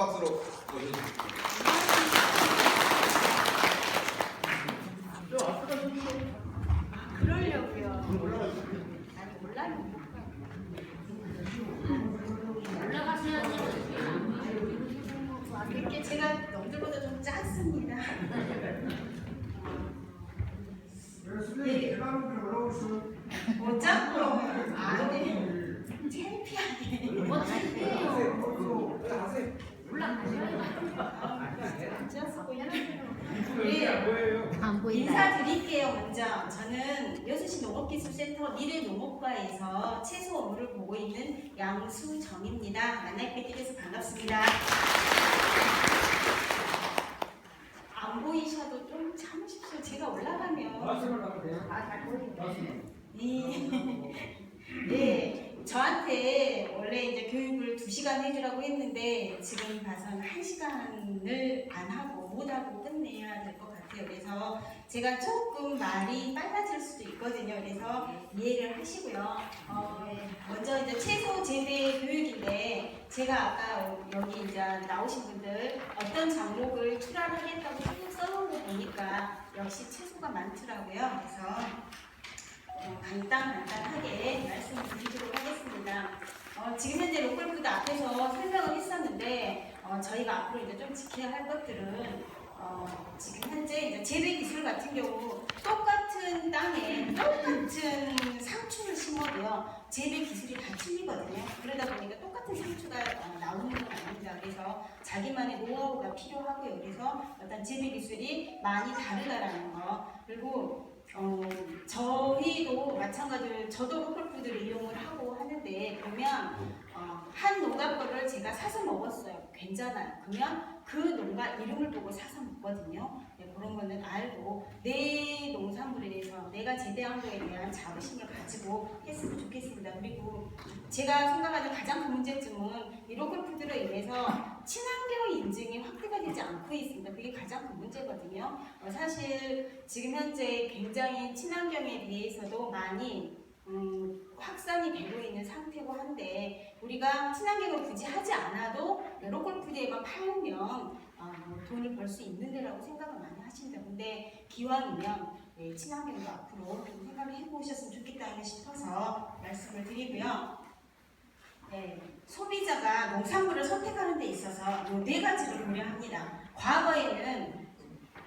박수로 모셔주십시오. 그러려고요. 아니 올라가면 올라가셔야죠. 이렇게 제가 넘들보다 좀 작습니다. 네. 뭐 작고 아네. 창피하게. 뭐 창피해요. 안 보인다. 인사드릴게요. 먼저 저는 여수시 농업기술센터 미래농업과에서 채소 업무를 보고 있는 양수정입니다. 만나 뵙게 돼서 반갑습니다. 안 보이셔도 좀 참으십시오. 제가 올라가면 잘 보이네. 네, 저한테 원래 이제 교육을 2시간 해주라고 했는데 지금 봐서는 1시간을 안 하고 못 하고 끝내야 될 것 같아요. 그래서 제가 조금 말이 빨라질 수도 있거든요. 그래서 이해를 하시고요. 먼저 이제 채소 재배 교육인데 제가 아까 여기 이제 나오신 분들 어떤 장목을 출하하겠다고 쭉 써놓은 거 보니까 역시 채소가 많더라고요. 그래서 간단하게 말씀을 드리도록 하겠습니다. 지금 현재 로컬푸드 앞에서 설명을 했었는데 저희가 앞으로 이제 좀 지켜야 할 것들은 지금 현재 이제 재배 기술 같은 경우 똑같은 땅에 똑같은 상추를 심어도요 재배 기술이 다 틀리거든요. 그러다 보니까 똑같은 상추가 나오는 건 아닙니다. 그래서 자기만의 노하우가 필요하고요. 그래서 어떤 재배 기술이 많이 다르다라는 거. 그리고 저희도 마찬가지로 저도 로컬푸드를 이용을 하고 하는데 보면 한 농가 거를 제가 사서 먹었어요. 괜찮아요. 그러면 그 농가 이름을 보고 사서 먹거든요. 네, 그런 거는 알고 내 농산물에 대해서 내가 재배한 거에 대한 자부심을 가지고 했으면 좋겠습니다. 그리고 제가 생각하는 가장 큰 문제점은 이 로컬푸드로 인해서 친환경 인증이 확대가 되지 않고 있습니다. 그게 가장 큰 문제거든요. 사실 지금 현재 굉장히 친환경에 대해서도 많이 확산이 되고 있는 상태고 한데 우리가 친환경을 굳이 하지 않아도 로컬푸드에만 팔면 돈을 벌 수 있는 데라고 생각을 많이 하십니다. 근데 기왕이면 친환경도 앞으로 좀 생각을 해보셨으면 좋겠다 싶어서 말씀을 드리고요. 네, 소비자가 농산물을 선택하는 데 있어서 이 4가지를 고려합니다. 과거에는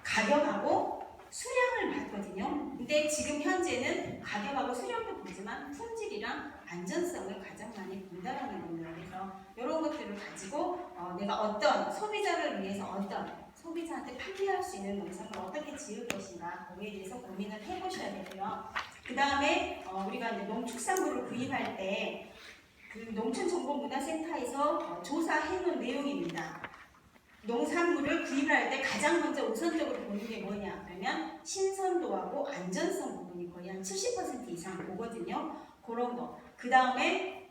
가격하고 수량을 봤거든요. 근데 지금 현재는 가격하고 수량도 보지만 품질이랑 안전성을 가장 많이 본다라는 겁니다. 그래서 이런 것들을 가지고 내가 어떤 소비자를 위해서 어떤 소비자한테 판매할 수 있는 농산물을 어떻게 지을 것인가 거기에 대해서 고민을 해보셔야 되고요. 그 다음에 우리가 이제 농축산물을 구입할 때 그 농촌정보문화센터에서 조사해 놓은 내용입니다. 농산물을 구입할 때 가장 먼저 우선적으로 보는 게 뭐냐 그러면 신선도하고 안전성 부분이 거의 한 70% 이상 보거든요. 그런 거. 그 다음에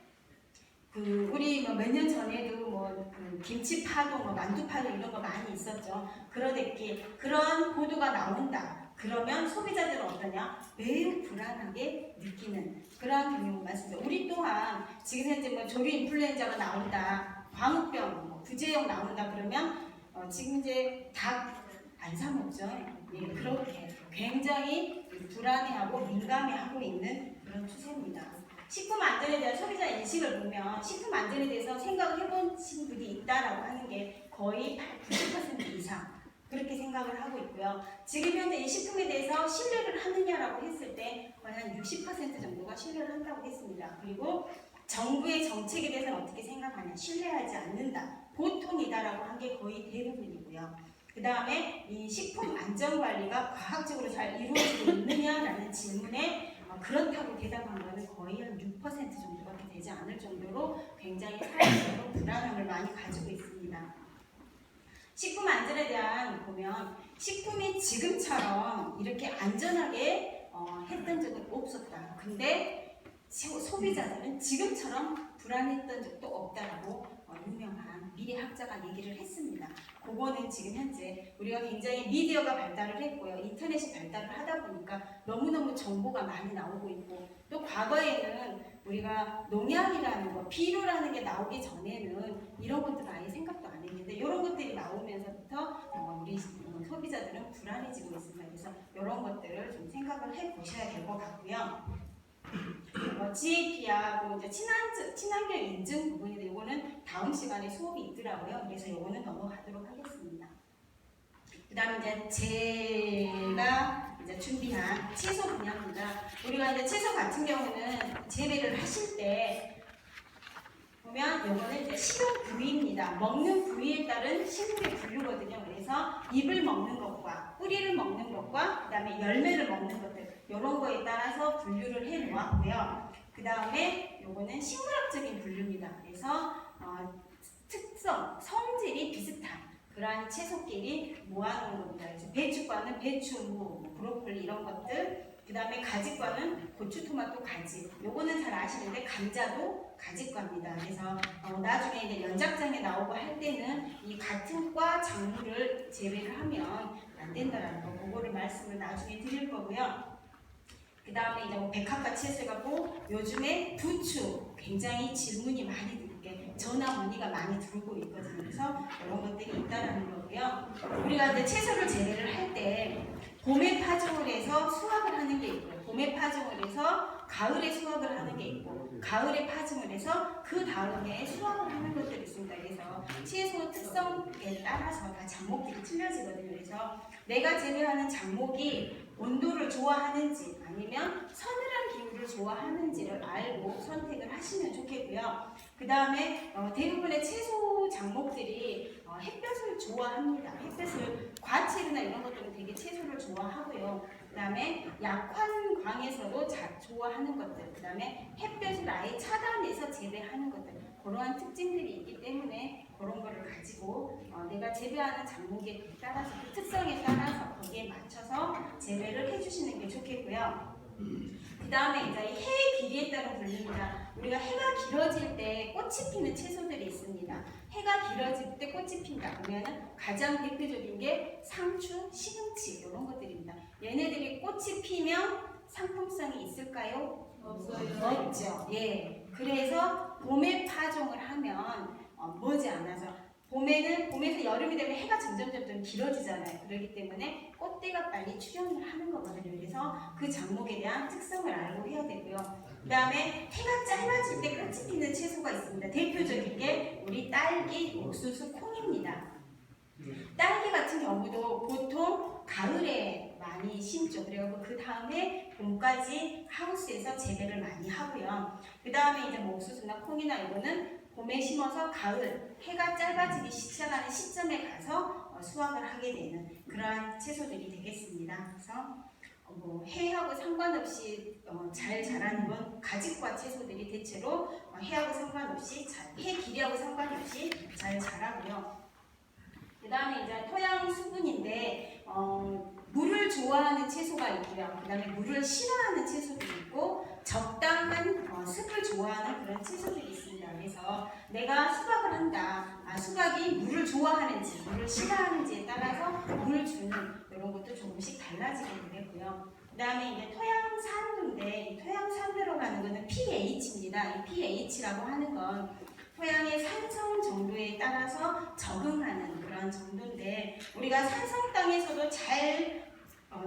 우리 몇 년 전에도 김치 파동, 만두 파동 이런 거 많이 있었죠. 그러듯이 그런 보도가 나온다. 그러면 소비자들은 어떠냐? 매우 불안하게 느끼는 그런 경우가 많습니다. 우리 또한 지금 현재 조류 인플루엔자가 나온다, 광우병, 구제염 나온다 그러면 지금 이제 닭 안 사 먹죠. 예, 그렇게 굉장히 불안해하고 민감해하고 있는 그런 추세입니다. 식품 안전에 대한 소비자 인식을 보면 식품 안전에 대해서 생각을 해보신 분이 있다라고 하는 게 거의 90% 이상 그렇게 생각을 하고 있고요. 지금 현재 이 식품에 대해서 신뢰를 하느냐라고 했을 때 거의 한 60% 정도가 신뢰를 한다고 했습니다. 그리고 정부의 정책에 대해서는 어떻게 생각하냐? 신뢰하지 않는다. 보통이다라고 한 게 거의 대부분이고요. 그 다음에 이 식품 안전 관리가 과학적으로 잘 이루어지고 있느냐라는 질문에 그렇다고 대답한 거는 거의 한 6% 정도밖에 되지 않을 정도로 굉장히 사회적으로 불안함을 많이 가지고 있습니다. 식품 안전에 대한 보면 식품이 지금처럼 이렇게 안전하게 했던 적은 없었다. 근데 소비자들은 지금처럼 불안했던 적도 없다라고 유명한 미래학자가 얘기를 했습니다. 그거는 지금 현재 우리가 굉장히 미디어가 발달을 했고요. 인터넷이 발달을 하다 보니까 너무너무 정보가 많이 나오고 있고 또 과거에는 우리가 농약이라는 거, 비료라는 게 나오기 전에는 이런 것들 아예 생각도 안 했는데 때부터 우리 소비자들은 불안해지고 있습니다. 그래서 이런 것들을 좀 생각을 해보셔야 될 것 같고요. GAP하고 이제 친환경 인증 부분인데 이거는 다음 시간에 수업이 있더라고요. 그래서 이거는 넘어가도록 하겠습니다. 그다음에 이제 제가 이제 준비한 채소 분야입니다. 우리가 이제 채소 같은 경우는 재배를 하실 때 보면 이거는 이제 식용 부위입니다. 먹는 부위에 따른 식물의 분류거든요. 그래서 잎을 먹는 것과 뿌리를 먹는 것과 그다음에 열매를 먹는 것들 이런 거에 따라서 분류를 해 놓았고요. 그다음에 이거는 식물학적인 분류입니다. 그래서 특성, 성질이 비슷한 그러한 채소끼리 모아놓은 겁니다. 그래서 배추과는 배추, 무, 브로콜리 이런 것들. 그 다음에 가지과는 고추, 토마토, 가지. 요거는 잘 아시는데 감자도 가지과입니다. 그래서 나중에 이제 연작장에 나오고 할 때는 이 같은 과 작물을 재배를 하면 안 된다라는 거. 그거를 말씀을 나중에 드릴 거고요. 그 다음에 이제 백합과 채소가고 요즘에 부추 굉장히 질문이 많이 들게 전화 문의가 많이 들고 있거든요. 그래서 이런 것들이 있다라는 거고요. 우리가 이제 채소를 재배를 할 때 봄에 파종을 해서 수확을 하는 게 있고요. 봄에 파종을 해서 가을에 수확을 하는 게 있고 가을에 파종을 해서 그 다음에 수확을 하는 것들이 있습니다. 그래서 채소 특성에 따라서 다 작목들이 틀려지거든요. 그래서 내가 재배하는 작목이 온도를 좋아하는지 아니면 서늘한 기후를 좋아하는지를 알고 선택을 하시면 좋겠고요. 그 다음에 대부분의 채소 작목들이 햇볕을 좋아합니다. 햇볕을 과채류나 이런 것들은 되게 채소를 좋아하고요. 그 다음에 약한 광에서도 좋아하는 것들, 그 다음에 햇볕을 아예 차단해서 재배하는 것들 그러한 특징들이 있기 때문에 그런 거를 가지고 내가 재배하는 작목에 따라서 그 특성에 따라서 거기에 맞춰서 재배를 해주시는 게 좋겠고요. 그 다음에 이제 해의 길이에 따른 분류입니다. 우리가 해가 길어질 때 꽃이 피는 채소들이 있습니다. 해가 길어질 때 꽃이 핀다 그러면 가장 대표적인 게 상추, 시금치 이런 것들입니다. 얘네들이 꽃이 피면 상품성이 있을까요? 없어요. 없죠. 예. 그래서 봄에 파종을 하면 머지않아서 봄에서 여름이 되면 해가 점점 길어지잖아요. 그렇기 때문에 꽃대가 빨리 출현을 하는 거거든요. 그래서 그 작목에 대한 특성을 알고 해야 되고요. 그 다음에 해가 짧아질 때 꽃이 피는 채소가 있습니다. 대표적인 게 우리 딸기, 옥수수, 콩입니다. 딸기 같은 경우도 보통 가을에 많이 심죠. 그리고 그 다음에 봄까지 하우스에서 재배를 많이 하고요. 그 다음에 이제 뭐 옥수수나 콩이나 이거는 봄에 심어서 가을 해가 짧아지기 시작하는 시점에 가서 수확을 하게 되는 그러한 채소들이 되겠습니다. 그래서 뭐 해하고 상관없이 잘 자라는 건 가지과 채소들이 대체로 해하고 상관없이 해 길이하고 상관없이 잘 자라고요. 그 다음에 이제 토양 수분인데 물을 좋아하는 채소가 있고요. 그 다음에 물을 싫어하는 채소도 있고 적당한 습을 좋아하는 그런 채소들이 있습니다. 그래서 내가 수박을 한다. 수박이 물을 좋아하는지 물을 싫어하는지에 따라서 물을 주는 이런 것도 조금씩 달라지게 되겠고요. 그 다음에 이제 토양 산도인데 이 토양 산도라고 하는 것은 pH입니다. 이 pH라고 하는 건 토양의 산성 정도에 따라서 적응하는 그런 정도인데 우리가 산성 땅에서도 잘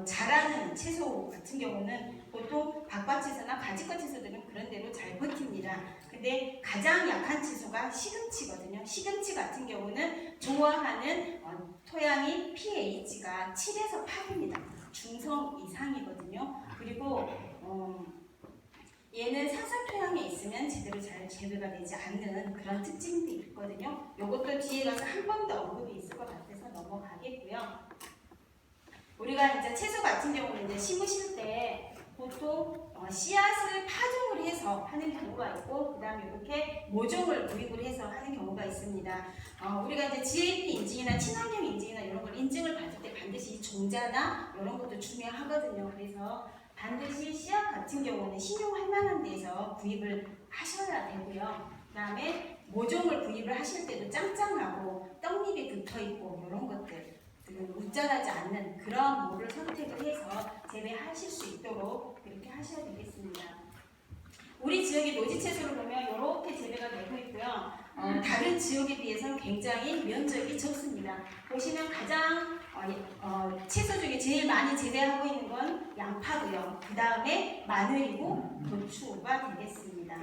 자라는 채소 같은 경우는 보통 박과 채소나 가지과 채소들은 그런 대로 잘 버팁니다. 근데 가장 약한 채소가 시금치거든요. 시금치 같은 경우는 좋아하는 토양이 pH가 7에서 8입니다. 중성 이상이거든요. 그리고 얘는 산성 토양에 있으면 제대로 잘 재배가 되지 않는 그런 특징도 있거든요. 이것도 뒤에 가서 한 번 더 언급이 있을 것 같아서 넘어가겠고요. 우리가 이제 채소 같은 경우는 이제 심으실 때 보통 씨앗을 파종을 해서 하는 경우가 있고 그 다음에 이렇게 모종을 구입을 해서 하는 경우가 있습니다. 우리가 이제 GAP 인증이나 친환경 인증이나 이런 걸 인증을 받을 때 반드시 종자나 이런 것도 중요하거든요. 그래서 반드시 씨앗 같은 경우는 신용할 만한 데서 구입을 하셔야 되고요. 그 다음에 모종을 구입을 하실 때도 짱짱하고 떡잎이 붙어있고 이런 것들 웃자라지 않는 그런 모를 선택을 해서 재배하실 수 있도록 그렇게 하셔야 되겠습니다. 우리 지역의 노지 채소를 보면 이렇게 재배가 되고 있고요. 다른 지역에 비해서는 굉장히 면적이 적습니다. 보시면 가장 채소 중에 제일 많이 재배하고 있는 건 양파고요. 그 다음에 마늘이고 고추가 되겠습니다.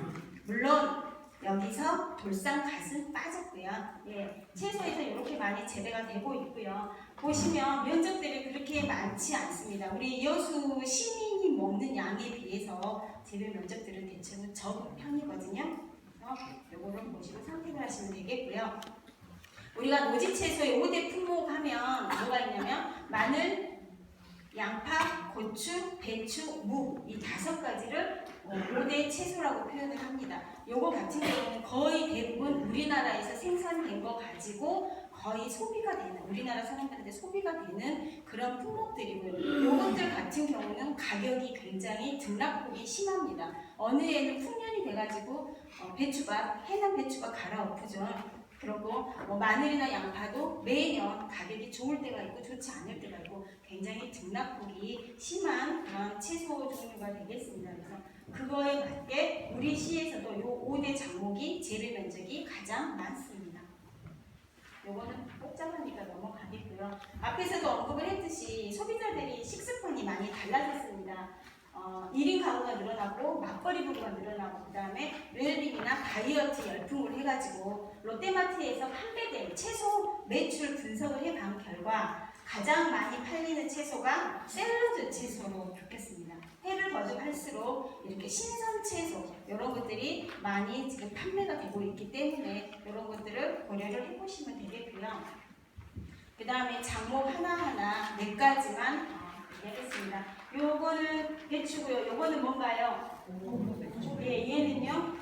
물론 여기서 돌산갓은 빠졌고요. 예, 채소에서 이렇게 많이 재배가 되고 있고요. 보시면 면적들이 그렇게 많지 않습니다. 우리 여수 시민이 먹는 양에 비해서 재배 면적들은 대체로 적은 편이거든요. 그래서 요거를 보시고 선택을 하시면 되겠고요. 우리가 노지 채소의 5대 품목 하면 뭐가 있냐면 마늘, 양파, 고추, 배추, 무 이 5가지를 5대 채소라고 표현을 합니다. 요거 같은 경우는 거의 대부분 우리나라에서 생산된 거 가지고 거의 소비가 되는, 우리나라 사람들한테 소비가 되는 그런 품목들이고요. 요것들 같은 경우는 가격이 굉장히 등락폭이 심합니다. 어느 해는 풍년이 돼가지고 배추가, 해남 배추가 갈아엎으죠. 그리고 마늘이나 양파도 매년 가격이 좋을 때가 있고 좋지 않을 때가 있고 굉장히 등락폭이 심한 그런 채소 종류가 되겠습니다. 그래서 그거에 맞게 우리 시에서도 요 5대 작목이 재배 면적이 가장 많습니다. 요거는 복잡하니까 넘어가겠고요. 앞에서도 언급을 했듯이 소비자들이 식습관이 많이 달라졌습니다. 1인 가구가 늘어나고 막걸리 부부가 늘어나고 그 다음에 웰빙이나 다이어트 열풍을 해가지고 롯데마트에서 판매된 채소 매출 분석을 해본 결과 가장 많이 팔리는 채소가 샐러드 채소로 바뀌었습니다. 해를 거듭할수록 이렇게 신선 채소 이런 것들이 많이 지금 판매가 되고 있기 때문에 이런 것들을 고려를 해보시면 되겠고요. 그 다음에 작목 하나하나 4가지만 얘기하겠습니다. 요거는 배추고요. 요거는 뭔가요? 예, 얘는요?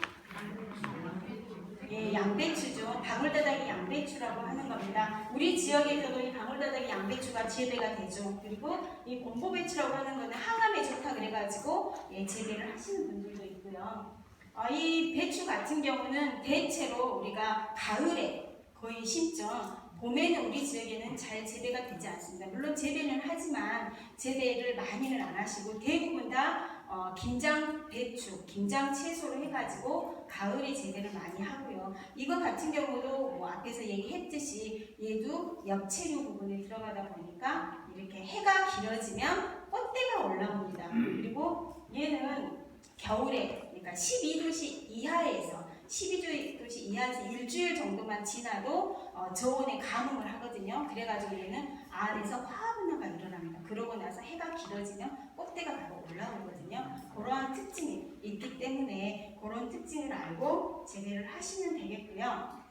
예, 양배추죠. 방울다닥이 양배추라고 하는 겁니다. 우리 지역에서도 이 방울다닥이 양배추가 재배가 되죠. 그리고 이 곰보배추라고 하는 거는 항암에 좋다 그래가지고 예, 재배를 하시는 분들도 있고요. 이 배추 같은 경우는 대체로 우리가 가을에 거의 심죠. 봄에는 우리 지역에는 잘 재배가 되지 않습니다. 물론 재배는 하지만 재배를 많이는 안 하시고 대부분 다 김장 배추, 김장 채소로 해가지고 가을에 재배를 많이 하고요. 이거 같은 경우도 앞에서 얘기했듯이 얘도 엽채류 부분에 들어가다 보니까 이렇게 해가 길어지면 꽃대가 올라옵니다. 그리고 얘는 겨울에 그러니까 12도씨 이하에서 12도씨 이하에서 일주일 정도만 지나도 저온에 가뭄을 하거든요. 그래가지고 얘는 안에서 화분화가 일어납니다. 그러고 나서 해가 길어지면 꽃대가 바로 올라오거든요. 그러한 특징이 있기 때문에 그런 특징을 알고 재배를 하시면 되겠고요.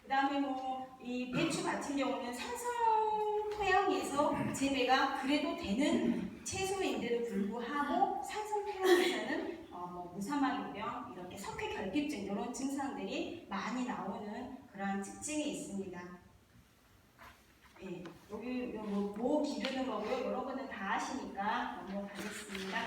그 다음에 이 배추 같은 경우는 산성 토양에서 재배가 그래도 되는 채소인데도 불구하고 산성 토양에서는 무사마귀병, 이렇게 석회결핍증 이런 증상들이 많이 나오는 그런 특징이 있습니다. 예, 여기 뭐 기르는 거고요. 이런 거는 다 아시니까 넘어가겠습니다.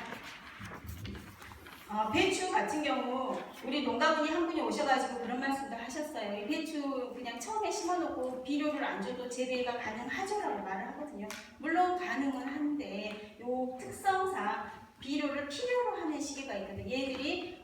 배추 같은 경우 우리 농가분이 한 분이 오셔가지고 그런 말씀도 하셨어요. 이 배추 그냥 처음에 심어놓고 비료를 안 줘도 재배가 가능하죠라고 말을 하거든요. 물론 가능은 한데 요 특성상 비료를 필요로 하는 시기가 있거든요. 얘들이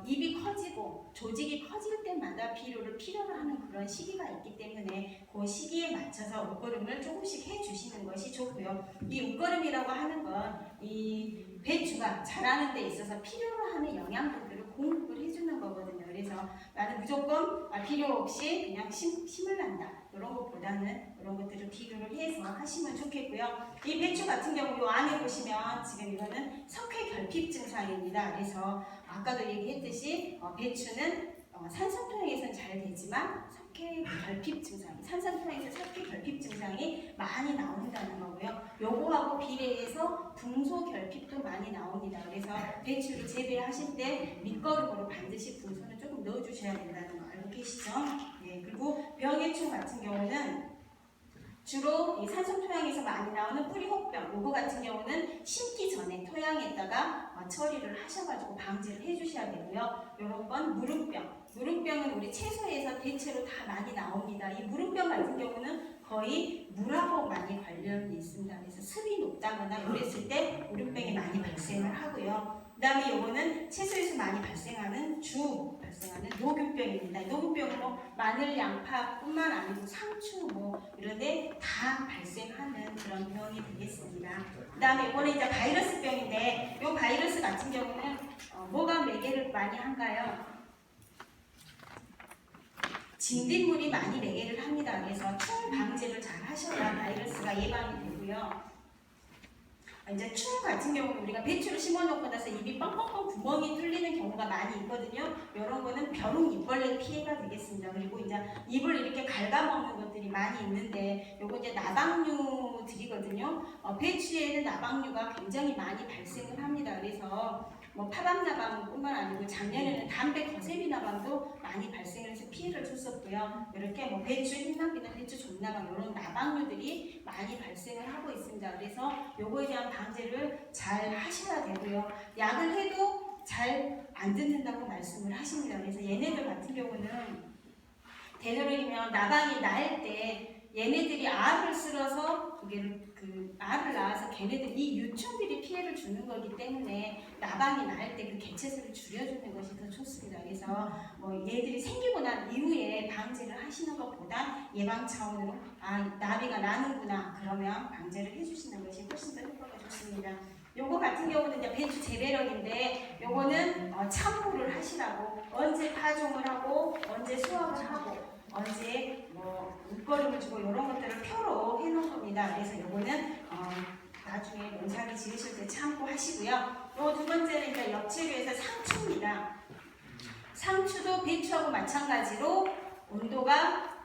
입이 커지고 조직이 커질 때마다 비료를 필요로 하는 그런 시기가 있기 때문에 그 시기에 맞춰서 옷걸음을 조금씩 해주시는 것이 좋고요. 이 옷걸음이라고 하는 건 이 배추가 자라는 데 있어서 필요로 하는 영양분들을 공급을 해주는 거거든요. 그래서 나는 무조건 필요 없이 그냥 심을란다 이런 것보다는 이런 것들을 비교를 해서 하시면 좋겠고요. 이 배추 같은 경우 이 안에 보시면 지금 이거는 석회결핍 증상입니다. 그래서 아까도 얘기했듯이 배추는 산성토양에서는 잘 되지만 석회결핍 증상, 산성토양에서 석회결핍 증상이 많이 나온다는 거고요. 요거하고 비례해서 붕소결핍도 많이 나옵니다. 그래서 배추를 재배하실 때 밑거름으로 반드시 붕소는 조금 넣어주셔야 된다는 거 알고 계시죠? 네, 그리고 병해충 같은 경우는 주로 이 산성 토양에서 많이 나오는 뿌리 혹병, 요거 같은 경우는 심기 전에 토양에다가 처리를 하셔가지고 방지를 해주셔야 되고요. 요런 건 무름병. 무름병은 우리 채소에서 대체로 다 많이 나옵니다. 이 무름병 같은 경우는 거의 물하고 많이 관련이 있습니다. 그래서 습이 높다거나 이랬을 때 무름병이 많이 발생을 하고요. 그 다음에 요거는 채소에서 많이 발생하는 주 발생하는 녹균병입니다. 녹균병은 뭐 마늘, 양파뿐만 아니고 상추 뭐 이런데 다 발생하는 그런 병이 되겠습니다. 그 다음에 이번에 이제 바이러스병인데 이 바이러스 같은 경우는 뭐가 매개를 많이 한가요? 진딧물이 많이 매개를 합니다. 그래서 충 방제를 잘 하셔야 바이러스가 예방이 되고요. 이제 충 같은 경우는 우리가 배추를 심어놓고 나서 입이 뻥뻥뻥 구멍이 뚫리는 경우가 많이 있거든요. 이런 거는 벼룩 입벌레 피해가 되겠습니다. 그리고 이제 입을 이렇게 갉아먹는 것들이 많이 있는데 요거 이제 나방류들이거든요. 배추에는 나방류가 굉장히 많이 발생을 합니다. 그래서 뭐 파밤나방뿐만 아니고 작년에는 담배 거세비 나방도 많이 발생을 해서 피해를 줬었고요. 이렇게 뭐 배추 흰나비나 배추 종나방 이런 나방류들이 많이 발생을 하고 있습니다. 그래서 요거에 대한 방제를 잘 하셔야 되고요. 약을 해도 잘 안 듣는다고 말씀을 하십니다. 그래서 얘네들 같은 경우는 되도록이면 나방이 날 때 얘네들이 알을 쓸어서 그 알을 낳아서 걔네들 이 유충들이 피해를 주는 거기 때문에 나방이 날 때 그 개체수를 줄여주는 것이 더 좋습니다. 그래서 뭐 얘들이 생기고 난 이후에 방제를 하시는 것보다 예방 차원으로 나비가 나는구나 그러면 방제를 해주시는 것이 훨씬 더 효과가 좋습니다. 요거 같은 경우는 이제 배추 재배력인데 요거는 참고를 하시라고 언제 파종을 하고 언제 수확을 하고 언제 뭐 물거름을 주고 이런 것들을 표로 해놓은 겁니다. 그래서 요거는 나중에 농사를 지으실 때 참고하시고요. 요 두 번째는 이제 엽채류에서 상추입니다. 상추도 배추하고 마찬가지로 온도가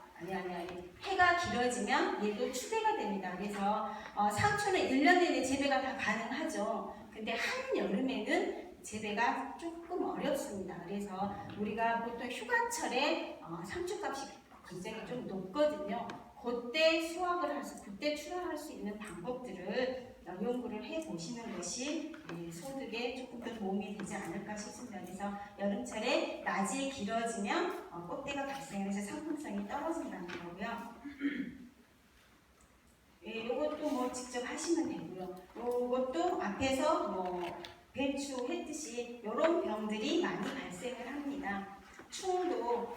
해가 길어지면 얘도 추대가 됩니다. 그래서 상추는 1년 내내 재배가 다 가능하죠. 근데 한여름에는 재배가 조금 어렵습니다. 그래서 우리가 보통 휴가철에 상추값이 굉장히 좀 높거든요. 그때 그때 출하할 수 있는 방법들을 연구를 해보시는 것이 소득에 조금 더 도움이 되지 않을까 싶습니다. 그래서 여름철에 낮이 길어지면 꽃대가 발생해서 상품성이 떨어진다는 거고요. 이것도 뭐 직접 하시면 되고요. 이것도 앞에서 뭐 배추 했듯이 이런 병들이 많이 발생을 합니다. 충도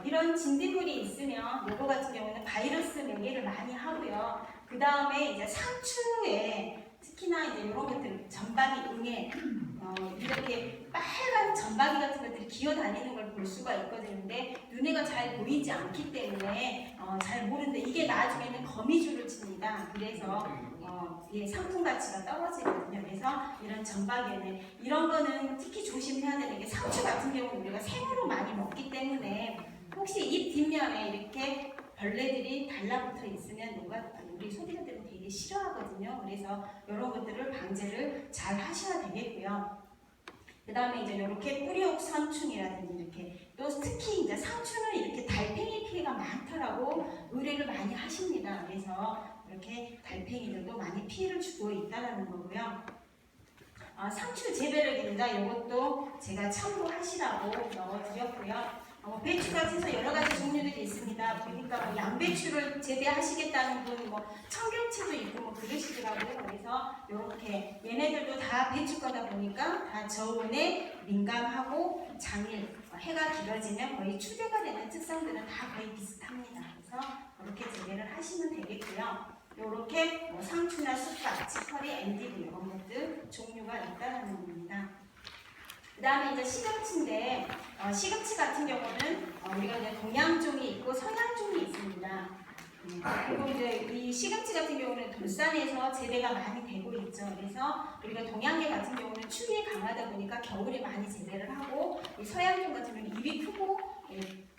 이런 진딧물이 있으면 요거 같은 경우는 바이러스 매개를 많이 하고요. 그 다음에 이제 상추에 특히나 이제 이런 것들 전박이 응애 이렇게 빨간 전박이 같은 것들이 기어다니는 걸 볼 수가 있거든요. 근데 눈에가 잘 보이지 않기 때문에 잘 모르는데 이게 나중에는 거미줄을 칩니다. 그래서 상품 가치가 떨어지거든요. 그래서 이런 전박이네 이런 거는 특히 조심해야 되는 게 상추 같은 경우는 우리가 생으로 많이 먹기 때문에 혹시 입 뒷면에 이렇게 벌레들이 달라붙어 있으면 우리 소비자들은 되게 싫어하거든요. 그래서 이런 것들을 방제를 잘 하셔야 되겠고요. 그 다음에 이제 이렇게 뿌리옥 선충이라든지 이렇게 또 특히 이제 상추는 이렇게 달팽이 피해가 많다라고 의뢰를 많이 하십니다. 그래서 이렇게 달팽이들도 많이 피해를 주고 있다라는 거고요. 상추 재배력입니다. 이것도 제가 참고하시라고 넣어드렸고요. 배추가 해서 여러 가지 종류들이 있습니다. 보니까 뭐 양배추를 재배하시겠다는 분, 뭐 청경채도 있고 뭐 그러시더라고요. 그래서 이렇게 얘네들도 다 배추 거다 보니까 다 저온에 민감하고 장일, 해가 길어지면 거의 추대가 되는 특성들은 다 거의 비슷합니다. 그래서 이렇게 재배를 하시면 되겠고요. 이렇게 뭐 상추나 쑥갓, 치커리, 엔디브 이런 것들 종류가 있다는 겁니다. 그 다음에 이제 시금치인데 시금치 같은 경우는 우리가 이제 동양종이 있고 서양종이 있습니다. 그리고 이제 이 시금치 같은 경우는 돌산에서 재배가 많이 되고 있죠. 그래서 우리가 동양계 같은 경우는 추위에 강하다 보니까 겨울에 많이 재배를 하고 이 서양종 같은 경우는 입이 크고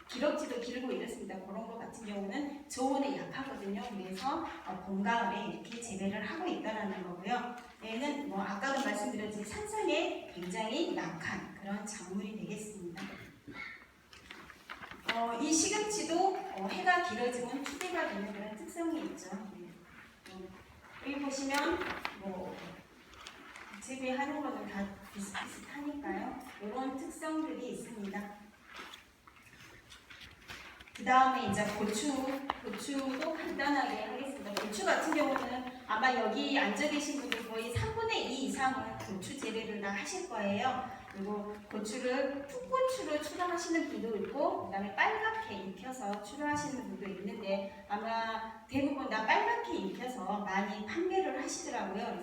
기럭지도 길고 이렇습니다. 그런 것 같은 경우는 저온에 약하거든요. 그래서 봄, 가을에 이렇게 재배를 하고 있다는 거고요. 얘는 뭐 아까도 말씀드렸듯이 산성에 굉장히 약한 그런 작물이 되겠습니다. 이 시금치도 해가 길어지면 추대가 되는 그런 특성이 있죠. 여기 보시면 뭐 재배하는 거는 다 비슷비슷하니까요. 이런 특성들이 있습니다. 그 다음에 이제 고추도 간단하게 하겠습니다. 고추 같은 경우는 아마 여기 앉아 계신 분들 거의 3분의 2 이상은 고추 재배를 다 하실 거예요. 그리고 고추를 풋고추로 추가하시는 분도 있고 그다음에 빨갛게 익혀서 추가하시는 분도 있는데 아마 대부분 다 빨갛게 익혀서 많이 판매를 하시더라고요.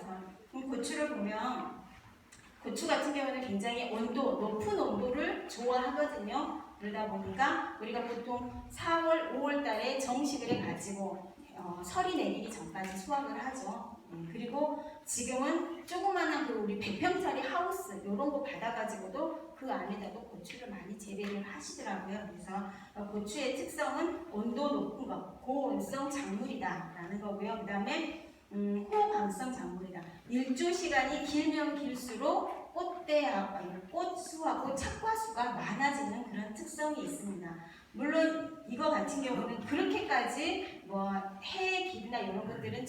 그래서 고추를 보면 고추 같은 경우는 굉장히 높은 온도를 좋아하거든요. 그러다 보니까 우리가 보통 4월, 5월 달에 정식을 해가지고 설이 내리기 전까지 수확을 하죠. 그리고 지금은 조그마한 그 우리 100평짜리 하우스 이런 거 받아가지고도 그 안에다도 고추를 많이 재배를 하시더라고요. 그래서 고추의 특성은 온도 높은 것, 고온성 작물이다라는 거고요. 그 다음에 호광성 작물이다. 일조 시간이 길면 길수록 꽃수하고 착과수가 많아지는 그런 특성이 있습니다. 물론 이거 같은 경우는 그렇게까지 뭐 해의 길이나 이런 것들은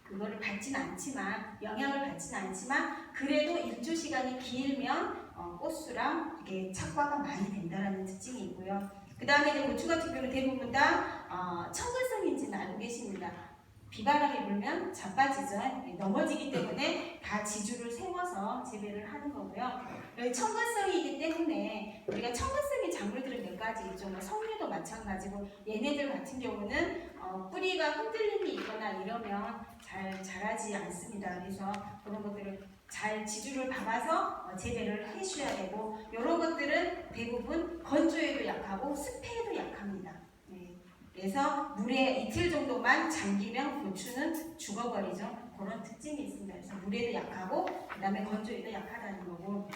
그거를 받지는 않지만 영향을 받지는 않지만 그래도 일조 시간이 길면 꽃수랑 이게 착과가 많이 된다라는 특징이 있고요. 그 다음에 이제 고추 같은 경우는 대부분 다 청근성인지는 알고 계십니다. 비바람이 불면 자빠지죠. 넘어지기 때문에 다 지주를 세워서 재배를 하는 거고요. 청근성이기 때문에 우리가 청근성인 작물들은 몇 가지 있죠. 석류도 마찬가지고 얘네들 같은 경우는 뿌리가 흔들림이 있거나 이러면 잘 자라지 않습니다. 그래서 그런 것들을 잘 지주를 박아서 재배를 해주셔야 되고 이런 것들은 대부분 건조에도 약하고 습해에도 약합니다. 그래서 물에 이틀 정도만 잠기면 고추는 죽어버리죠. 그런 특징이 있습니다. 그래서 물에도 약하고 그 다음에 건조에도 약하다는 거고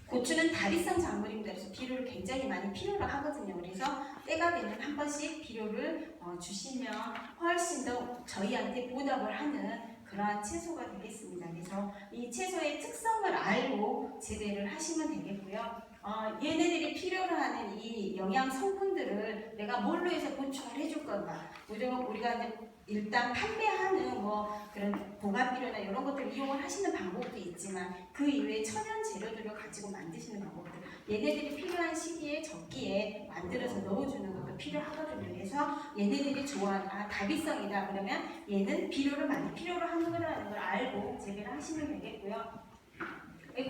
고추는 다리성 작물입니다. 그래서 비료를 굉장히 많이 필요로 하거든요. 그래서 때가 되면 한 번씩 비료를 주시면 훨씬 더 저희한테 보답을 하는 그러한 채소가 되겠습니다. 그래서 이 채소의 특성을 알고 재배를 하시면 되겠고요. 얘네들이 필요로 하는 이 영양 성분들을 내가 뭘로 해서 보충을 해줄 건가? 우리가 이제 일단 판매하는 뭐 그런 보관비료나 이런 것들을 이용을 하시는 방법도 있지만 그 이외에 천연 재료들을 가지고 만드시는 방법들 얘네들이 필요한 시기에 적기에 만들어서 넣어주는 것도 필요하거든요. 그래서 얘네들이 좋아하는 다비성이다 그러면 얘는 비료를 많이 필요로 하는 거라는 걸 알고 재배를 하시면 되겠고요.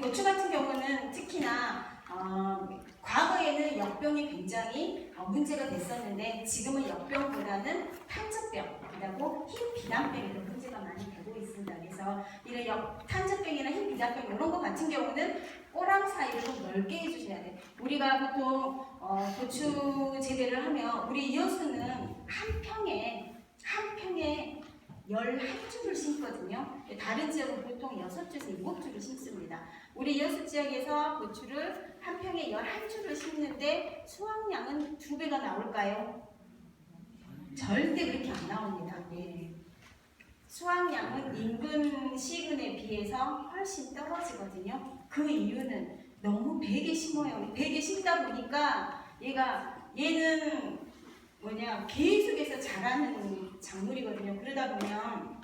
고추 같은 경우는 특히나 과거에는 역병이 굉장히 문제가 됐었는데 지금은 역병보다는 탄저병 그리고 흰 비단병이 더 문제가 많이 되고 있습니다. 그래서 이런 탄저병이나 흰 비단병 이런 거 같은 경우는 꼬랑 사이를 좀 넓게 해주셔야 돼요. 우리가 보통 고추 재배를 하면 우리 여수는 한 평에 11줄을 심거든요. 다른 지역은 보통 6줄에서 7줄을 심습니다. 우리 여수 지역에서 고추를 한 평에 11줄을 심는데 수확량은 2배가 나올까요? 절대 그렇게 안 나옵니다. 네. 수확량은 인근 시군에 비해서 훨씬 떨어지거든요. 그 이유는 너무 베개 심어요. 베개 심다 보니까 얘는 계속해서 자라는 작물이거든요. 그러다 보면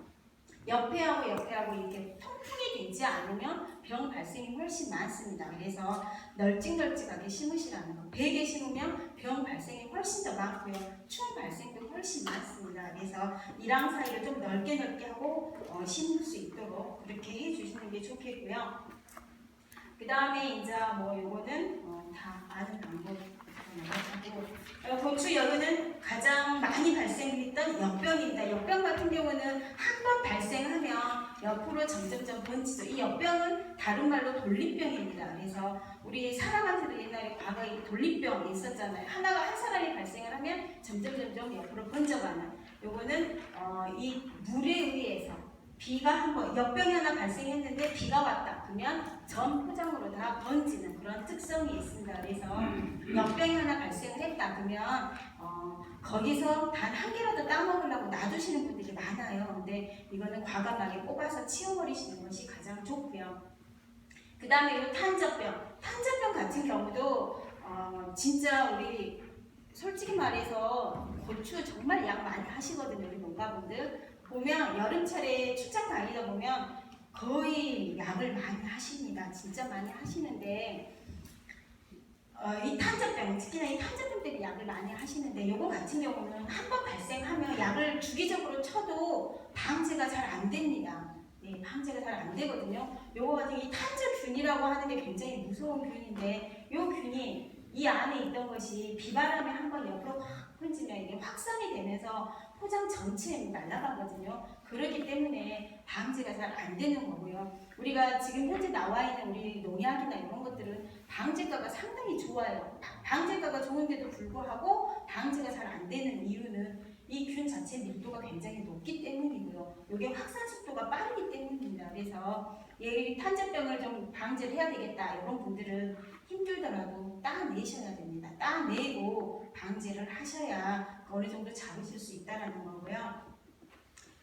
옆에하고 이렇게 통풍이 되지 않으면 병 발생이 훨씬 많습니다. 그래서 널찍널찍하게 심으시라는 거. 베개 심으면 병 발생이 훨씬 더 많고요. 충 발생도 훨씬 많습니다. 그래서 이랑 사이를 좀 넓게 하고 심을 수 있도록 그렇게 해주시는 게 좋겠고요. 그 다음에 이제 요거는 다 아는 방법. 고추 여기는 가장 많이 발생했던 역병입니다. 역병 같은 경우는 한 번 발생하면 옆으로 점점점 번지죠. 이 역병은 다른 말로 돌림병입니다. 그래서 우리 사람한테도 옛날에 과거에 돌림병이 있었잖아요. 한 사람이 발생을 하면 점점 옆으로 번져가는 요거는 이 물에 의해서 비가 한번 역병이 하나 발생했는데 비가 왔다 그러면 전 포장으로 다 번지는 그런 특성이 있습니다. 그래서 역병이 하나 발생을 했다 그러면 거기서 단 한 개라도 따먹으려고 놔두시는 분들이 많아요. 근데 이거는 과감하게 뽑아서 치워버리시는 것이 가장 좋고요. 그 다음에 이 탄저병 같은 경우도 진짜 우리 솔직히 말해서 고추 정말 양 많이 하시거든요. 우리 농가분들 보면 여름철에 출장 다니다 보면 거의 약을 많이 하십니다. 진짜 많이 하시는데 이 탄저병, 특히나 이 탄저병 때문에 약을 많이 하시는데 요거 같은 경우는 한 번 발생하면 약을 주기적으로 쳐도 방제가 잘 안 됩니다. 네, 예, 방제가 잘 안 되거든요. 요거 같은 이 탄저균이라고 하는 게 굉장히 무서운 균인데 요 균이 이 안에 있던 것이 비바람에 한번 옆으로 확 번지면 이게 확산이 되면서 포장 전체에 날아가거든요. 그렇기 때문에 방제가 잘 안 되는 거고요. 우리가 지금 현재 나와 있는 우리 농약이나 이런 것들은 방제가가 상당히 좋아요. 방제가가 좋은데도 불구하고 방제가 잘 안 되는 이유는 이 균 자체 밀도가 굉장히 높기 때문이고요. 이게 확산 속도가 빠르기 때문입니다. 그래서 이 탄저병을 좀 방제를 해야 되겠다 이런 분들은 힘들더라도 따내셔야 됩니다. 따내고 방제를 하셔야 어느 정도 잡으실 수 있다는 거고요.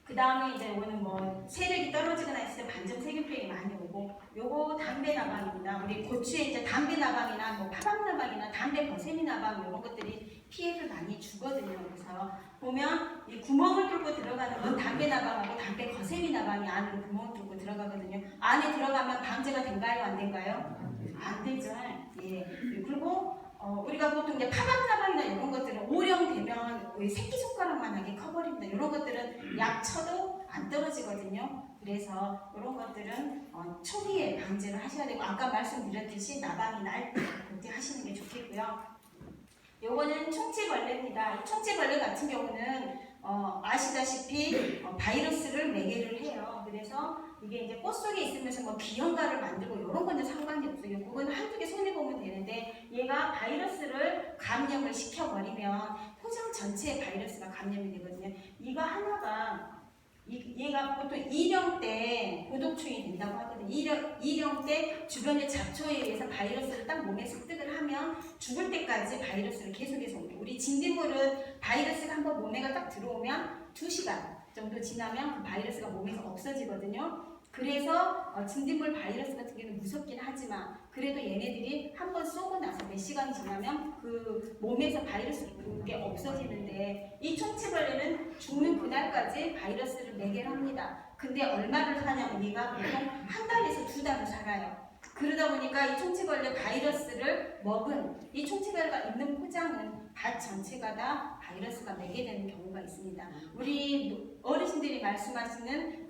그 다음에 이제 이거는 뭐 세력이 떨어지거나 했을 때 반점 세균병이 많이 오고, 요거 담배 나방입니다. 우리 고추에 이제 담배 나방이나 뭐 파박 나방이나 담배 거세미 나방 이런 것들이 피해를 많이 주거든요. 그래서 보면 이 구멍을 뚫고 들어가는 건 담배 나방하고 담배 거세미 나방이 안으로 구멍을 뚫고 들어가거든요. 안에 들어가면 방제가 된가요? 안 된가요? 안 되죠. 예. 그리고 우리가 보통 이제 파박나방이나 이런 것들은 오령되면 새끼손가락만 하게 커버립니다. 이런 것들은 약 쳐도 안 떨어지거든요. 그래서 이런 것들은 초기에 방제를 하셔야 되고, 아까 말씀드렸듯이 나방이 날 때 그때 하시는 게 좋겠고요. 요거는 총체벌레입니다. 이 총체벌레 같은 경우는 아시다시피 바이러스를 매개를 해요. 그래서 이게 이제 꽃 속에 있으면서 뭐 기형가를 만들고 이런 거는 상관이 없어요. 그건 한두 개 손해보면 되는데, 얘가 바이러스를 감염을 시켜버리면 포장 전체에 바이러스가 감염이 되거든요. 이거 하나가 얘가 보통 일형 때 고독충이 된다고 하거든요. 일형 때 주변의 잡초에 의해서 바이러스를 딱 몸에 습득을 하면 죽을 때까지 바이러스를 계속해서 옵니다. 우리 진딧물은 바이러스가 한번 몸에가 딱 들어오면 2시간 정도 지나면 그 바이러스가 몸에서 없어지거든요. 그래서 진딧물 바이러스 같은 경우는 무섭긴 하지만 그래도 얘네들이 한번 쏘고 나서 몇 시간이 지나면 그 몸에서 바이러스가 없어지는데, 이 총체벌레는 죽는 그날까지 바이러스를 매개를 합니다. 근데 얼마를 사냐면 얘가 보통 한 달에서 2달을 살아요. 그러다 보니까 이 총체벌레 바이러스를 먹은 이 총체벌레가 있는 포장은 밭 전체가 다 바이러스가 매개되는 경우가 있습니다. 우리 어르신들이 말씀하시는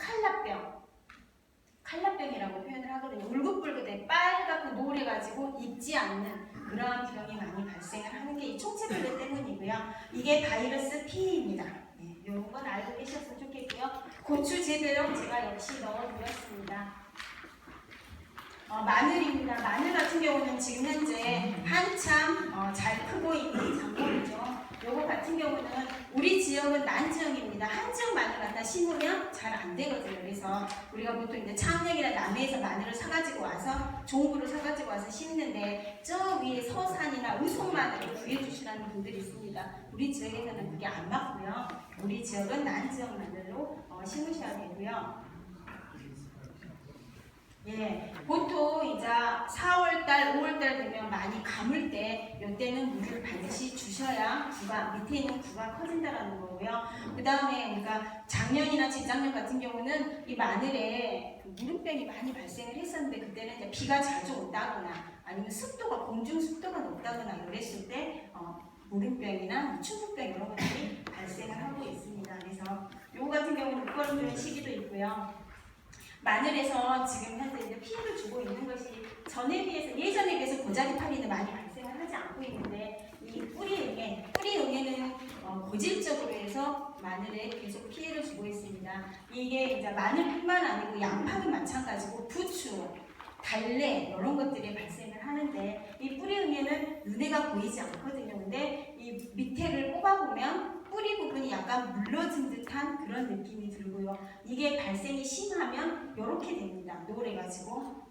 칼라병이라고 표현을 하거든요. 울긋불긋해 빨갛고 노래가지고 익지 않는 그러한 병이 많이 발생을 하는 게 이 총체벌레 때문이고요. 이게 바이러스 P입니다. 네, 이런 건 알고 계셨으면 좋겠고요. 고추 재배용 제가 역시 넣어드렸습니다. 마늘입니다. 마늘 같은 경우는 지금 현재 한참 잘 크고 있는 작물이죠. 요거 같은 경우는 우리 지역은 난지역입니다. 한지역 마늘 갖다 심으면 잘 안 되거든요. 그래서 우리가 보통 이제 창녕이나 남해에서 마늘을 사가지고 와서 종구를 사가지고 와서 심는데, 저 위에 서산이나 의성 마늘을 구해주시라는 분들이 있습니다. 우리 지역에서는 그게 안 맞고요. 우리 지역은 난지역 마늘로 심으셔야 되고요. 예, 보통 이제 4월달, 5월달 되면 많이 가물 때, 이때는 물을 반드시 주셔야 밑에 있는 구가 커진다라는 거고요. 그 다음에 우리가 작년이나 재작년 같은 경우는 이 마늘에 무름병이 많이 발생을 했었는데, 그때는 이제 비가 자주 온다거나 아니면 습도가 공중 습도가 높다거나 이랬을 때 무름병이나 충북병 이런 것들이 발생을 하고 있습니다. 그래서 요거 같은 경우는 묶어주는 시기도 있고요. 마늘에서 지금 현재 이제 피해를 주고 있는 것이 예전에 비해서 고자리파리는 많이 발생을 하지 않고 있는데, 이 뿌리응애는 고질적으로 해서 마늘에 계속 피해를 주고 있습니다. 이게 이제 마늘뿐만 아니고 양파도 마찬가지고 부추, 달래 이런 것들이 발생을 하는데, 이 뿌리응애는 눈에가 보이지 않거든요. 근데 이 밑에를 뽑아보면 뿌리 부분이 약간 물러진 듯한 그런 느낌이 들고요. 이게 발생이 심하면 이렇게 됩니다. 노래가지고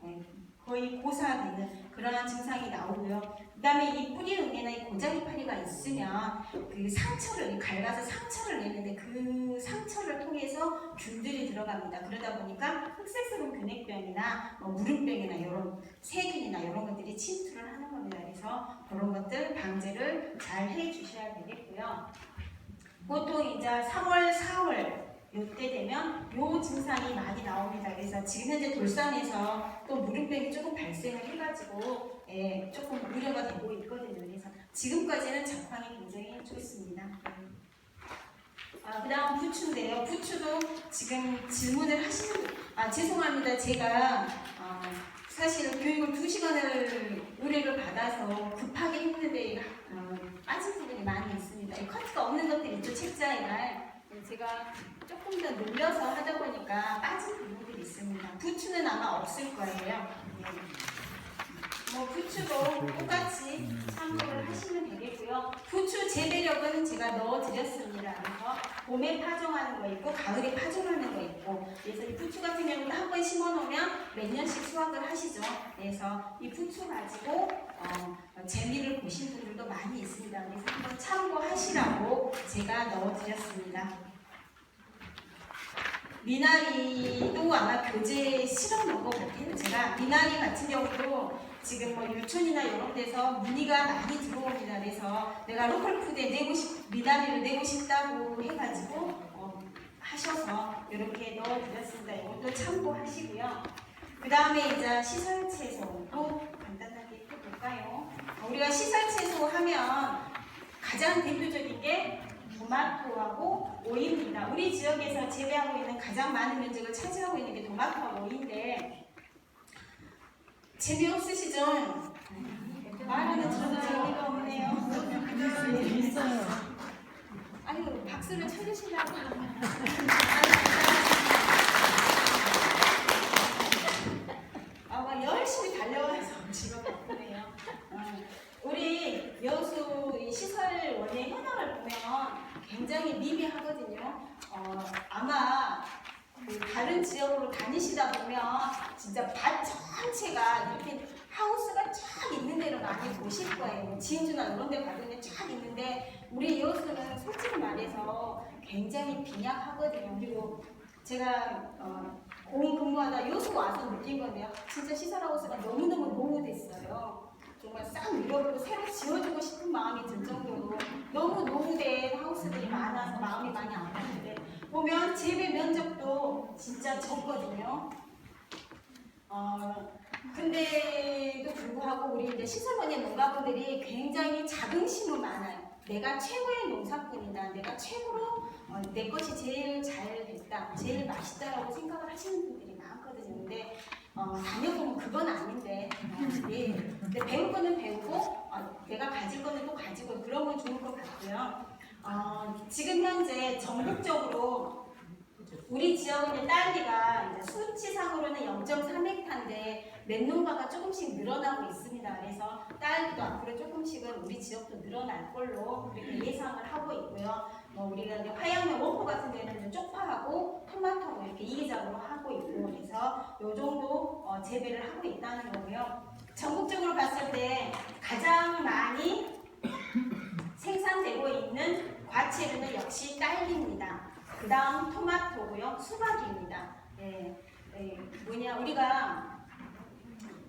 거의 고사되는 그러한 증상이 나오고요. 그 다음에 이 뿌리응애나 이 고자리파리가 있으면 그 상처를 갈가서 상처를 내는데, 그 상처를 통해서 균들이 들어갑니다. 그러다 보니까 흑색소금 균핵병이나 무름병이나 이런 세균이나 이런 것들이 침투를 하는 겁니다. 그래서 그런 것들 방제를 잘 해주셔야 되겠고요. 보통 이제 3월, 4월 요때 되면 요 증상이 많이 나옵니다. 그래서 지금 현재 돌산에서 또 무름병이 조금 발생을 해가지고 조금 우려가 되고 있거든요. 그래서 지금까지는 작황이 굉장히 좋습니다. 그 다음 부추인데요. 부추도 지금 질문을 하시는 죄송합니다. 제가 사실 교육을 2시간을 의뢰를 받아서 급하게 했는데 빠진 부분이 많이 있습니다. 이 커트가 없는 것들이 있죠. 책자에날 제가 조금 더 늘려서 하다 보니까 빠진 부분들이 있습니다. 부추는 아마 없을 거예요. 부추도 똑같이 참고를 하시면 되겠고요. 부추 재배력은 제가 넣어드렸습니다. 그래서 봄에 파종하는 거 있고 가을에 파종하는 거 있고, 그래서 이 부추 같은 경우는 한 번 심어놓으면 몇 년씩 수확을 하시죠. 그래서 이 부추 가지고 재미를 보신 분들도 많이 있습니다. 그래서 한번 참고하시라고 제가 넣어드렸습니다. 미나리도 아마 교재에 실어 놓은 것 같아요. 제가 미나리 같은 경우도 지금 유촌이나 이런 데서 문의가 많이 들어옵니다. 그래서 내가 로컬푸드에 미나리를 내고 싶다고 해가지고 하셔서 이렇게 넣어드렸습니다. 이것도 참고하시고요. 그 다음에 이제 시설 채소도 간단하게 해볼까요? 우리가 시설 채소 하면 가장 대표적인 게 토마토하고 오이입니다. 우리 지역에서 재배하고 있는 가장 많은 면적을 차지하고 있는 게 토마토하고 오이인데, 재미없으시죠? 말하는 저도 재미가 없네요. 있어요. 아유, 박수를 쳐주시라고. 열심히 달려와서 지금 바쁘네요. 우리 여수 시설 원예 현황을 보면 굉장히 미미하거든요. 아마 다른 지역으로 다니시다 보면 진짜 밭 전체가 이렇게 하우스가 쫙 있는 데를 많이 보실 거예요. 진주나 이런 데 가면 쫙 있는데, 우리 여수는 솔직히 말해서 굉장히 빈약하거든요. 그리고 제가 공인 근무하다 여수 와서 느낀 건데요. 진짜 시설하우스가 너무너무 노후됐어요. 정말 싹 밀어버리고 새로 지어주고 싶은 마음이 들 정도로 너무 노후된 하우스들이 많아서 마음이 많이 아팠는데, 보면 재배 면적도 진짜 적거든요. 근데도 불구하고 우리 이제 시설원의 농가분들이 굉장히 자긍심은 많아요. 내가 최고의 농사꾼이다. 내가 최고로 내 것이 제일 잘 됐다. 제일 맛있다라고 생각을 하시는 분들이 많거든요. 근데 다녀보면 그건 아닌데, 예. 근데 배울 거는 배우고 내가 가질 거는 또 가지고 그러면 좋을 것 같고요. 지금 현재 전국적으로 우리 지역은 딸기가 이제 수치상으로는 0.3헥타인데 맷농가가 조금씩 늘어나고 있습니다. 그래서 딸기도 앞으로 조금씩은 우리 지역도 늘어날 걸로 그렇게 예상을 하고 있고요. 우리가 이제 화양면 원포 같은 데는 쪽파하고 토마토 이렇게 이기적으로 하고 있고, 그래서 요 정도 재배를 하고 있다는 거고요. 전국적으로 봤을 때 가장 많이 생산되고 있는 과채류는 역시 딸기입니다. 그 다음 토마토고요. 수박입니다. 우리가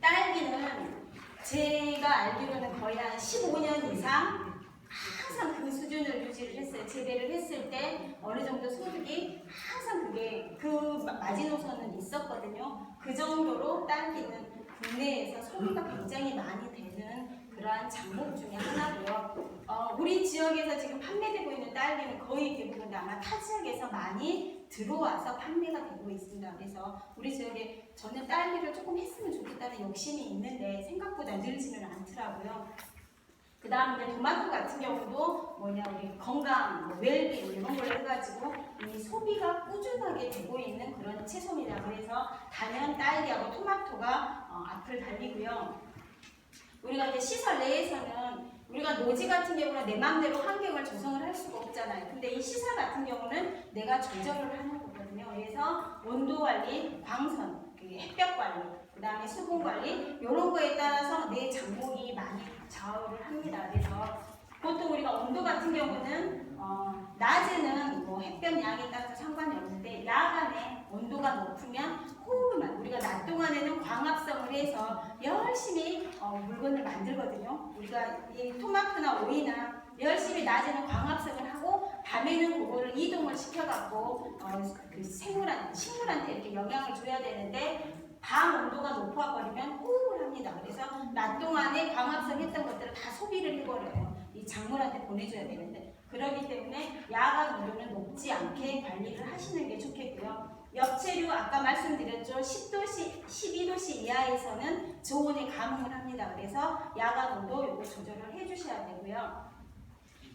딸기는 제가 알기로는 거의 한 15년 이상 항상 그 수준을 유지를 했어요. 재배를 했을 때 어느 정도 소득이 항상 그 마지노선은 있었거든요. 그 정도로 딸기는 국내에서 소비가 굉장히 많이 되는 그러한 작물 중에 하나고요. 우리 지역에서 지금 판매되고 있는 딸기는 거의 대부분 아마 타 지역에서 많이 들어와서 판매가 되고 있습니다. 그래서 우리 지역에 저는 딸기를 조금 했으면 좋겠다는 욕심이 있는데 생각보다 늘지는 않더라고요. 그 다음에 토마토 같은 경우도 우리 건강, 웰빙 이런 걸 해가지고 이 소비가 꾸준하게 되고 있는 그런 채소입니다. 그래서 단연 딸기하고 토마토가 앞을 달리고요. 우리가 이제 시설 내에서는 우리가 노지 같은 경우는 내 마음대로 환경을 조성을 할 수가 없잖아요. 근데 이 시설 같은 경우는 내가 조절을 하는 거거든요. 그래서 온도 관리, 광선, 햇볕 관리, 그 다음에 수분 관리 이런 거에 따라서 내 작물이 많이 좌우를 합니다. 그래서 보통 우리가 온도 같은 경우는 낮에는 햇볕 양에 따라서 상관이 없는데 야간에 온도가 높으면 호흡만, 우리가 낮 동안에는 광합성을 해서 열심히 물건을 만들거든요. 우리가 이 토마토나 오이나 열심히 낮에는 광합성을 하고 밤에는 그거를 이동을 시켜갖고 그 식물한테 이렇게 영향을 줘야 되는데, 밤 온도가 높아버리면 호흡을 합니다. 그래서 낮 동안에 광합성 했던 것들을 다 소비를 해버려요. 이 작물한테 보내줘야 되는데, 그렇기 때문에 야간 온도는 높지 않게 관리를 하시는 게 좋겠고요. 엽채류 아까 말씀드렸죠. 10도씨, 12도씨 이하에서는 저온에 감흥을 합니다. 그래서 야간 온도 이거 조절을 해주셔야 되고요.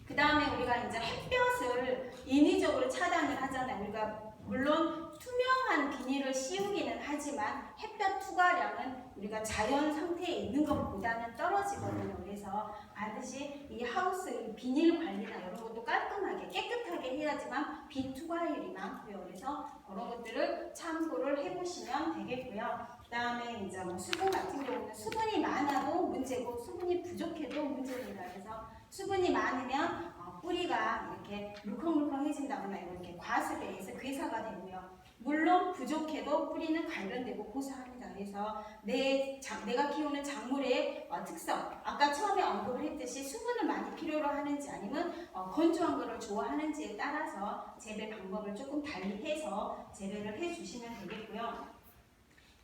그 다음에 우리가 이제 햇볕을 인위적으로 차단을 하잖아요. 우리가 물론 투명한 비닐을 씌우기는 하지만 햇볕 투과량은 우리가 자연 상태에 있는 것보다는 떨어지거든요. 그래서 반드시 이 하우스 이 비닐 관리나 이런 것도 깔끔하게 깨끗하게 해야지만 비 투과율이 많고요. 그래서 그런 것들을 참고를 해보시면 되겠고요. 그 다음에 이제 뭐 수분 같은 경우는 수분이 많아도 문제고 수분이 부족해도 문제입니다. 그래서 수분이 많으면 뿌리가 이렇게 물컹물컹해진다거나 이렇게 과습에 의해서 괴사가 되고요. 물론 부족해도 뿌리는 갈변되고 고사합니다. 그래서 내가 키우는 작물의 특성, 아까 처음에 언급을 했듯이 수분을 많이 필요로 하는지 아니면 건조한 것을 좋아하는지에 따라서 재배 방법을 조금 달리해서 재배를 해주시면 되겠고요.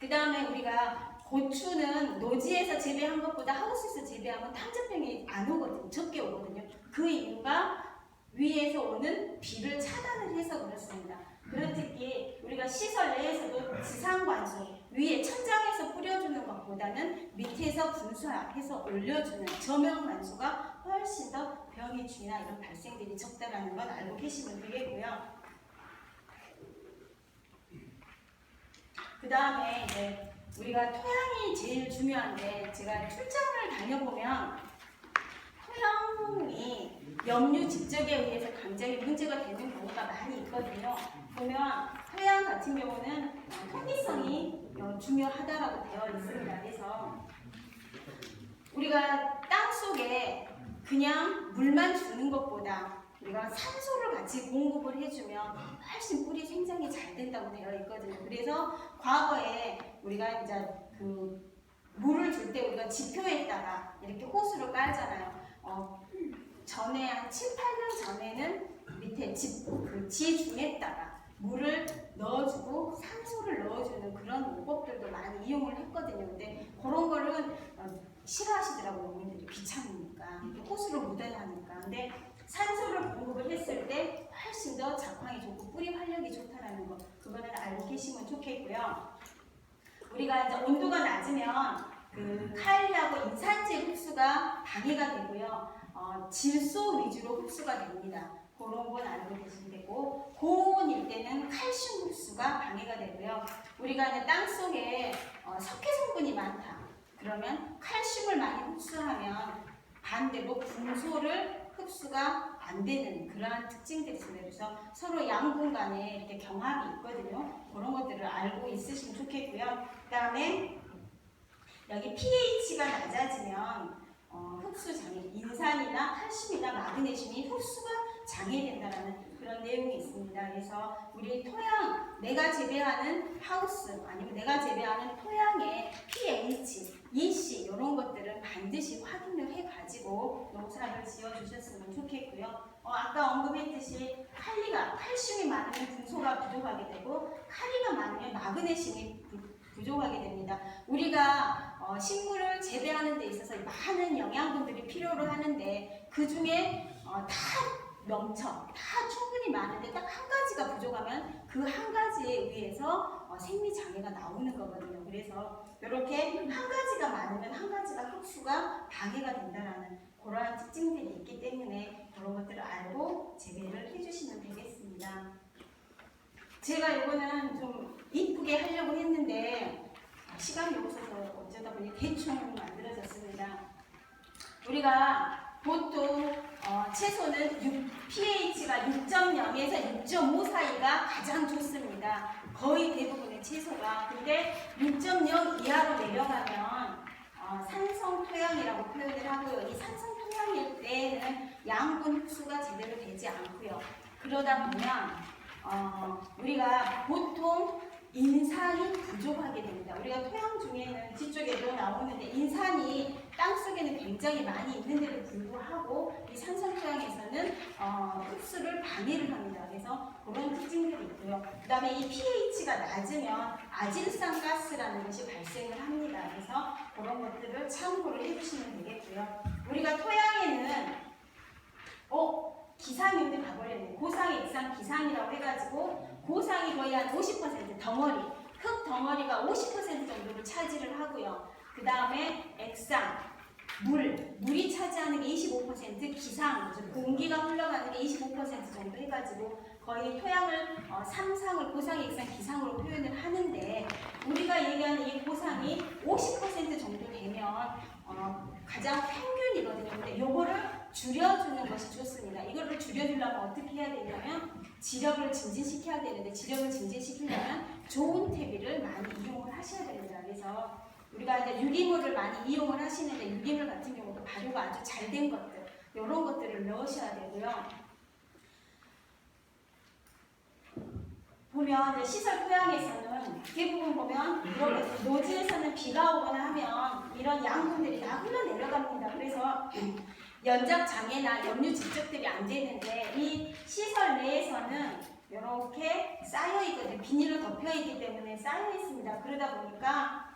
그 다음에 우리가 고추는 노지에서 재배한 것보다 하우스에서 재배하면 탐정병이 안 오거든요. 적게 오거든요. 그 이유가 위에서 오는 비를 차단을 해서 그렇습니다. 그렇듯이 우리가 시설 내에서도 지상관수 위에 천장에서 뿌려주는 것보다는 밑에서 분수해서 올려주는 저명관수가 훨씬 더 병해충이나 이런 발생들이 적다라는 건 알고 계시면 되겠고요. 그 다음에 이제 우리가 토양이 제일 중요한데 제가 출장을 다녀보면 토양이 염류 집적에 의해서 굉장히 문제가 되는 경우가 많이 있거든요. 보면 토양 같은 경우는 통기성이 중요하다라고 되어 있습니다. 그래서 우리가 땅 속에 그냥 물만 주는 것보다 우리가 산소를 같이 공급을 해주면 훨씬 뿌리 생장이 잘 된다고 되어 있거든요. 그래서 과거에 우리가 이제 그 물을 줄 때 우리가 지표에다가 이렇게 호수를 깔잖아요. 전에 한 7, 8년 전에는 밑에 지중에다가 물을 넣어주고 산소를 넣어주는 그런 오법들도 많이 이용을 했거든요. 근데 그런 거는 싫어하시더라고요. 어머님들이 귀찮으니까 호수를 묻어야 하니까. 근데 산소를 공급을 했을 때 훨씬 더 작황이 좋고 뿌리 활력이 좋다라는 거 그거는 알고 계시면 좋겠고요. 우리가 이제 온도가 낮으면 그 칼리하고 인산재 흡수가 방해가 되고요. 질소 위주로 흡수가 됩니다. 그런 건 알고 계시면 되고 고온일 때는 칼슘 흡수가 방해가 되고요. 우리가 이제 땅 속에 석회 성분이 많다. 그러면 칼슘을 많이 흡수하면 반대로 분소를 흡수가 안 되는 그러한 특징들이 있습니다. 그래서 서로 양분 간에 이렇게 경합이 있거든요. 그런 것들을 알고 있으시면 좋겠고요. 그 다음에 여기 pH가 낮아지면 흡수 장애, 인산이나 칼슘이나 마그네슘이 흡수가 장애된다는 그런 내용이 있습니다. 그래서 우리 토양, 내가 재배하는 하우스 아니면 내가 재배하는 토양의 pH, EC 이런 것들은 반드시 확인을 해가지고 농사를 지어주셨으면 좋겠고요. 아까 언급했듯이 칼슘이 많으면 분소가 부족하게 되고 칼리가 많으면 마그네슘이 부족하게 됩니다. 우리가 식물을 재배하는 데 있어서 많은 영양분들이 필요로 하는데 그 중에 다 충분히 많은데 딱 한 가지가 부족하면 그 한 가지에 의해서 생리장애가 나오는 거거든요. 그래서 이렇게 한 가지가 많으면 한 가지가 흡수가 방해가 된다는 그러한 특징들이 있기 때문에 그런 것들을 알고 재배를 해주시면 되겠습니다. 제가 이거는 좀 이쁘게 하려고 했는데 시간이 없어서 어쩌다 보니 대충 만들어졌습니다. 우리가 보통 채소는 pH가 6.0에서 6.5 사이가 가장 좋습니다. 거의 대부분의 채소가. 근데 6.0 이하로 내려가면 산성 토양이라고 표현을 하고요. 이 산성 토양일 때는 양분 흡수가 제대로 되지 않고요. 그러다 보면 우리가 보통 인산이 부족하게 됩니다. 우리가 토양 중에는 뒤쪽에도 나오는데 인산이 땅속에는 굉장히 많이 있는데도 불구하고 이 산성 토양에서는 흡수를 방해를 합니다. 그래서 그런 특징들이 있고요. 그 다음에 이 pH가 낮으면 아질산 가스라는 것이 발생을 합니다. 그래서 그런 것들을 참고를 해주시면 되겠고요. 우리가 토양에는 기상인데 가버렸네. 고상의 익상 기상이라고 해가지고 고상이 거의 한 50% 덩어리, 흙 덩어리가 50% 정도를 차지를 하고요. 그 다음에 액상, 물이 차지하는 게 25%, 기상, 공기가 흘러가는 게 25% 정도 해가지고 거의 토양을 삼상을 고상, 액상, 기상으로 표현을 하는데 우리가 얘기하는 이 고상이 50% 정도 되면 가장 평균이거든요. 근데 요거를 줄여주는 것이 좋습니다. 이거를 줄여주려면 어떻게 해야 되냐면 지력을 증진시켜야 되는데 지력을 증진시키려면 좋은 퇴비를 많이 이용을 하셔야 됩니다. 그래서 우리가 이제 유기물을 많이 이용을 하시는데 유기물 같은 경우도 발효가 아주 잘 된 것들 이런 것들을 넣으셔야 되고요. 보면 이제 시설 토양에서는 대부분 보면 이렇게 노지에서는 비가 오거나 하면 이런 양분들이 다 흘러내려갑니다. 그래서 연작 장애나 염류 집적들이 안 되는데 이 시설 내에서는 이렇게 쌓여 있거든요. 비닐로 덮여 있기 때문에 쌓여 있습니다. 그러다 보니까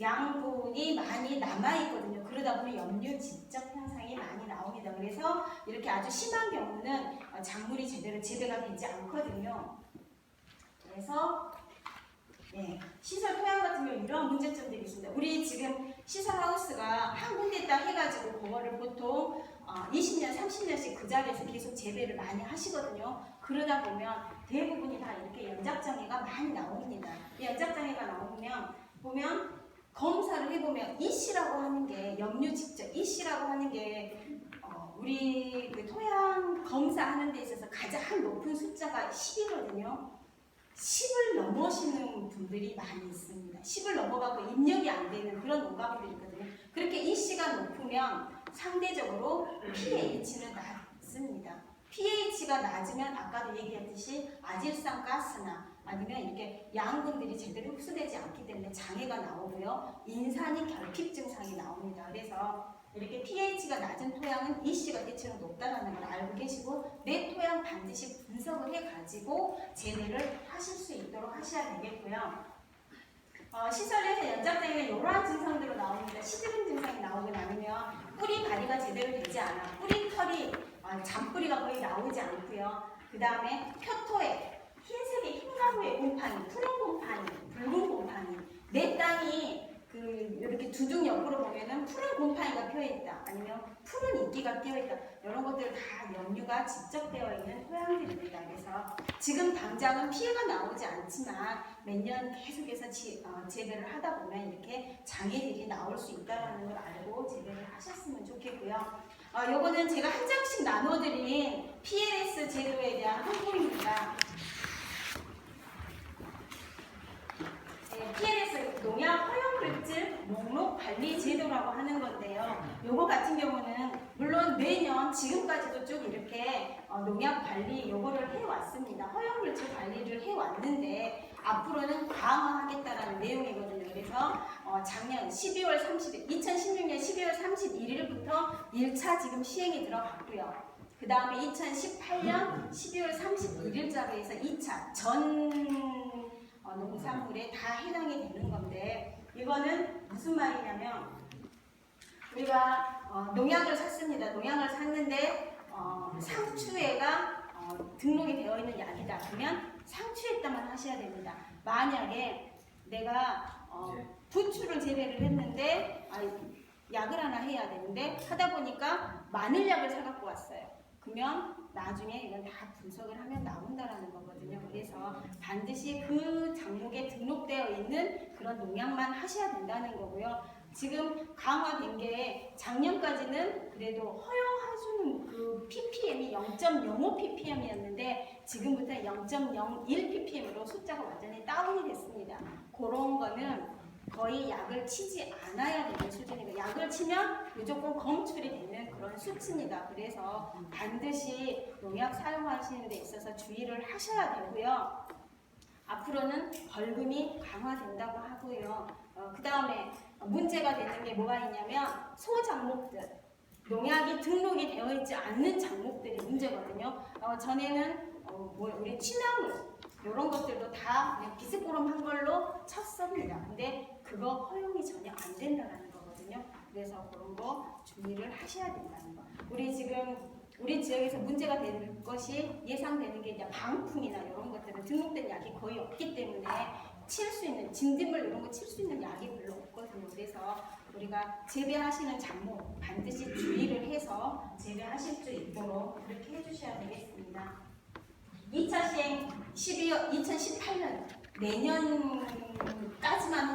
양분이 많이 남아 있거든요. 그러다 보니 염류 집적 현상이 많이 나옵니다. 그래서 이렇게 아주 심한 경우는 작물이 제대로 재배가 되지 않거든요. 그래서 시설 토양 같은 경우 이런 문제점들이 있습니다. 우리 지금 시설 하우스가 한 군데다 해가지고 그거를 보통 20년, 30년씩 그 자리에서 계속 재배를 많이 하시거든요. 그러다 보면 대부분이 다 이렇게 연작장애가 많이 나옵니다. 이 연작장애가 나오면 보면 검사를 해보면 이씨라고 하는 게 염류 집적 이씨라고 하는 게 우리 그 토양 검사하는 데 있어서 가장 높은 숫자가 10이거든요. 10을 넘으시는 분들이 많이 있습니다. 10을 넘어가고 입력이 안 되는 그런 농가분들이 있거든요. 그렇게 이씨가 높으면 상대적으로 pH는 낮습니다. pH가 낮으면 아까도 얘기했듯이 아질산 가스나 아니면 이렇게 양분들이 제대로 흡수되지 않기 때문에 장애가 나오고요. 인산이 결핍 증상이 나옵니다. 그래서 이렇게 pH가 낮은 토양은 이씨가 대체로 높다는 걸 알고 계시고 내 토양 반드시 분석을 해가지고 재배를 하실 수 있도록 하셔야 되겠고요. 시설에서 연작장애는 이러한 증상들로 나옵니다. 시드름 증상이 나오고 나면 뿌리 발이가 제대로 되지 않아. 뿌리 털이 잔뿌리가 거의 나오지 않고요. 그 다음에 표토에 흰색의 흰가루의 곰팡이, 푸른 곰팡이, 붉은 곰팡이, 내 땅이 이렇게 두둥 옆으로 보면은 푸른 곰팡이가 펴있다, 아니면 푸른 이끼가 끼어있다, 이런 것들 다 염류가 집적되어 있는 토양들입니다. 그래서 지금 당장은 피해가 나오지 않지만 몇 년 계속해서 재배를 하다 보면 이렇게 장애들이 나올 수 있다는 걸 알고 재배를 하셨으면 좋겠고요. 요거는 제가 한 장씩 나눠드린 PLS 제도에 대한 홍보입니다. PLS 농약 허용물질 목록 관리 제도라고 하는 건데요. 요거 같은 경우는 물론 매년 지금까지도 쭉 이렇게 농약 관리 요거를 해왔습니다. 허용물질 관리를 해왔는데 앞으로는 강화하겠다라는 내용이거든요. 그래서 작년 12월 30일, 2016년 12월 31일부터 1차 지금 시행이 들어갔고요. 그 다음에 2018년 12월 31일자로 해서 2차 전 농산물에 다 해당이 되는 건데 이거는 무슨 말이냐면 우리가 농약을 샀습니다. 농약을 샀는데 상추에가 등록이 되어 있는 약이다. 그러면 상추에다만 하셔야 됩니다. 만약에 내가 부추를 재배를 했는데 약을 하나 해야 되는데 하다 보니까 마늘약을 사갖고 왔어요. 그러면 나중에 이건 다 분석을 하면 나온다라는 거거든요. 그래서 반드시 그 장목에 등록되어 있는 그런 농약만 하셔야 된다는 거고요. 지금 강화된 게 작년까지는 그래도 허용해주는 그 ppm이 0.05 ppm이었는데 지금부터 0.01 ppm으로 숫자가 완전히 다운이 됐습니다. 그런 거는 거의 약을 치지 않아야 되는 수준입니다. 약을 치면 무조건 검출이 되는 그런 수치입니다. 그래서 반드시 농약 사용하시는 데 있어서 주의를 하셔야 되고요. 앞으로는 벌금이 강화된다고 하고요. 그 다음에 문제가 되는 게 뭐가 있냐면 소작목들, 농약이 등록이 되어 있지 않는 작목들이 문제거든요. 전에는 우리 취나물 이런 것들도 다 그냥 비스코롬한 걸로 쳤습니다. 근데 그거 허용이 전혀 안 된다는 거거든요. 그래서 그런 거 주의를 하셔야 된다는 거. 우리 지금 우리 지역에서 문제가 될 것이 예상되는 게 이제 방풍이나 이런 것들은 등록된 약이 거의 없기 때문에 칠 수 있는 진딧물 이런 거 칠 수 있는 약이 별로 없거든요. 그래서 우리가 재배하시는 작물 반드시 주의를 해서 재배하실 수 있도록 그렇게 해주셔야 되겠습니다. 2차 시행 2018년 내년까지만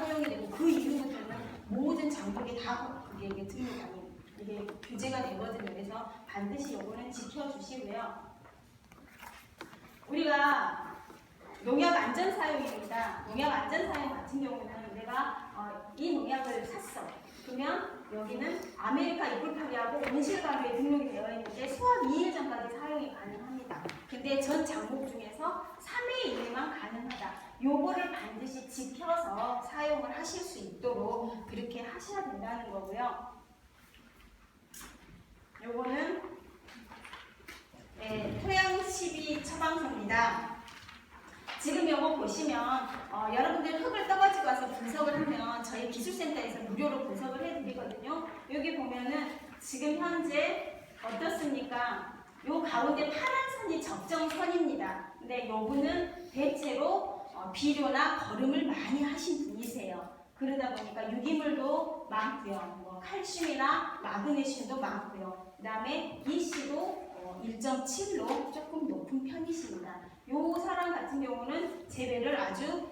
허용이 되고 그 이후부터는 모든 작물이 다 그게 등록이 이게 규제가 되거든요. 그래서 반드시 요거는 지켜주시고요. 우리가 농약 안전 사용입니다. 농약 안전 사용 같은 경우는 내가 이 농약을 샀어. 그러면 여기는 아메리카 이불파리하고 온실가루에 등록이 되어 있는데 수확 2일 전까지 사용이 가능합니다. 근데 전 작물 중에서 3회 이내만 가능하다. 요거를 반드시 지켜서 사용을 하실 수 있도록 그렇게 하셔야 된다는 거고요. 요거는 토양 시비 처방서입니다. 지금 요거 보시면 여러분들 흙을 떠가지고 와서 분석을 하면 저희 기술센터에서 무료로 분석을 해드리거든요. 여기 보면은 지금 현재 어떻습니까? 요 가운데 파란 선이 적정선입니다. 근데 요분은 대체로 비료나 거름을 많이 하신 분이세요. 그러다 보니까 유기물도 많고요. 뭐 칼슘이나 마그네슘도 많고요. 그 다음에 EC도 1.7로 조금 높은 편이십니다. 요 사람 같은 경우는 재배를 아주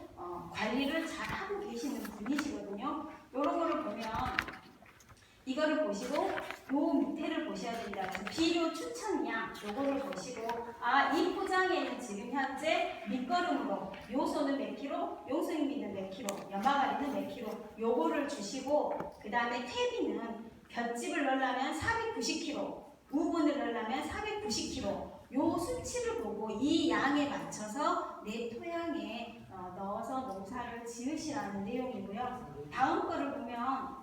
관리를 잘 하고 계시는 분이시거든요. 요런 거를 보면 이거를 보시고 요 밑에를 보셔야 됩니다. 그래서 비료 추천량 요거를 보시고 이 포장에는 지금 현재 밑거름으로 요소는 몇 킬로, 용수익미는 몇 킬로, 연마가리는 몇 킬로 요거를 주시고 그 다음에 퇴비는 볏짚을 넣으려면 490kg, 우분을 넣으려면 490kg 요 수치를 보고 이 양에 맞춰서 내 토양에 넣어서 농사를 지으시라는 내용이고요. 다음 거를 보면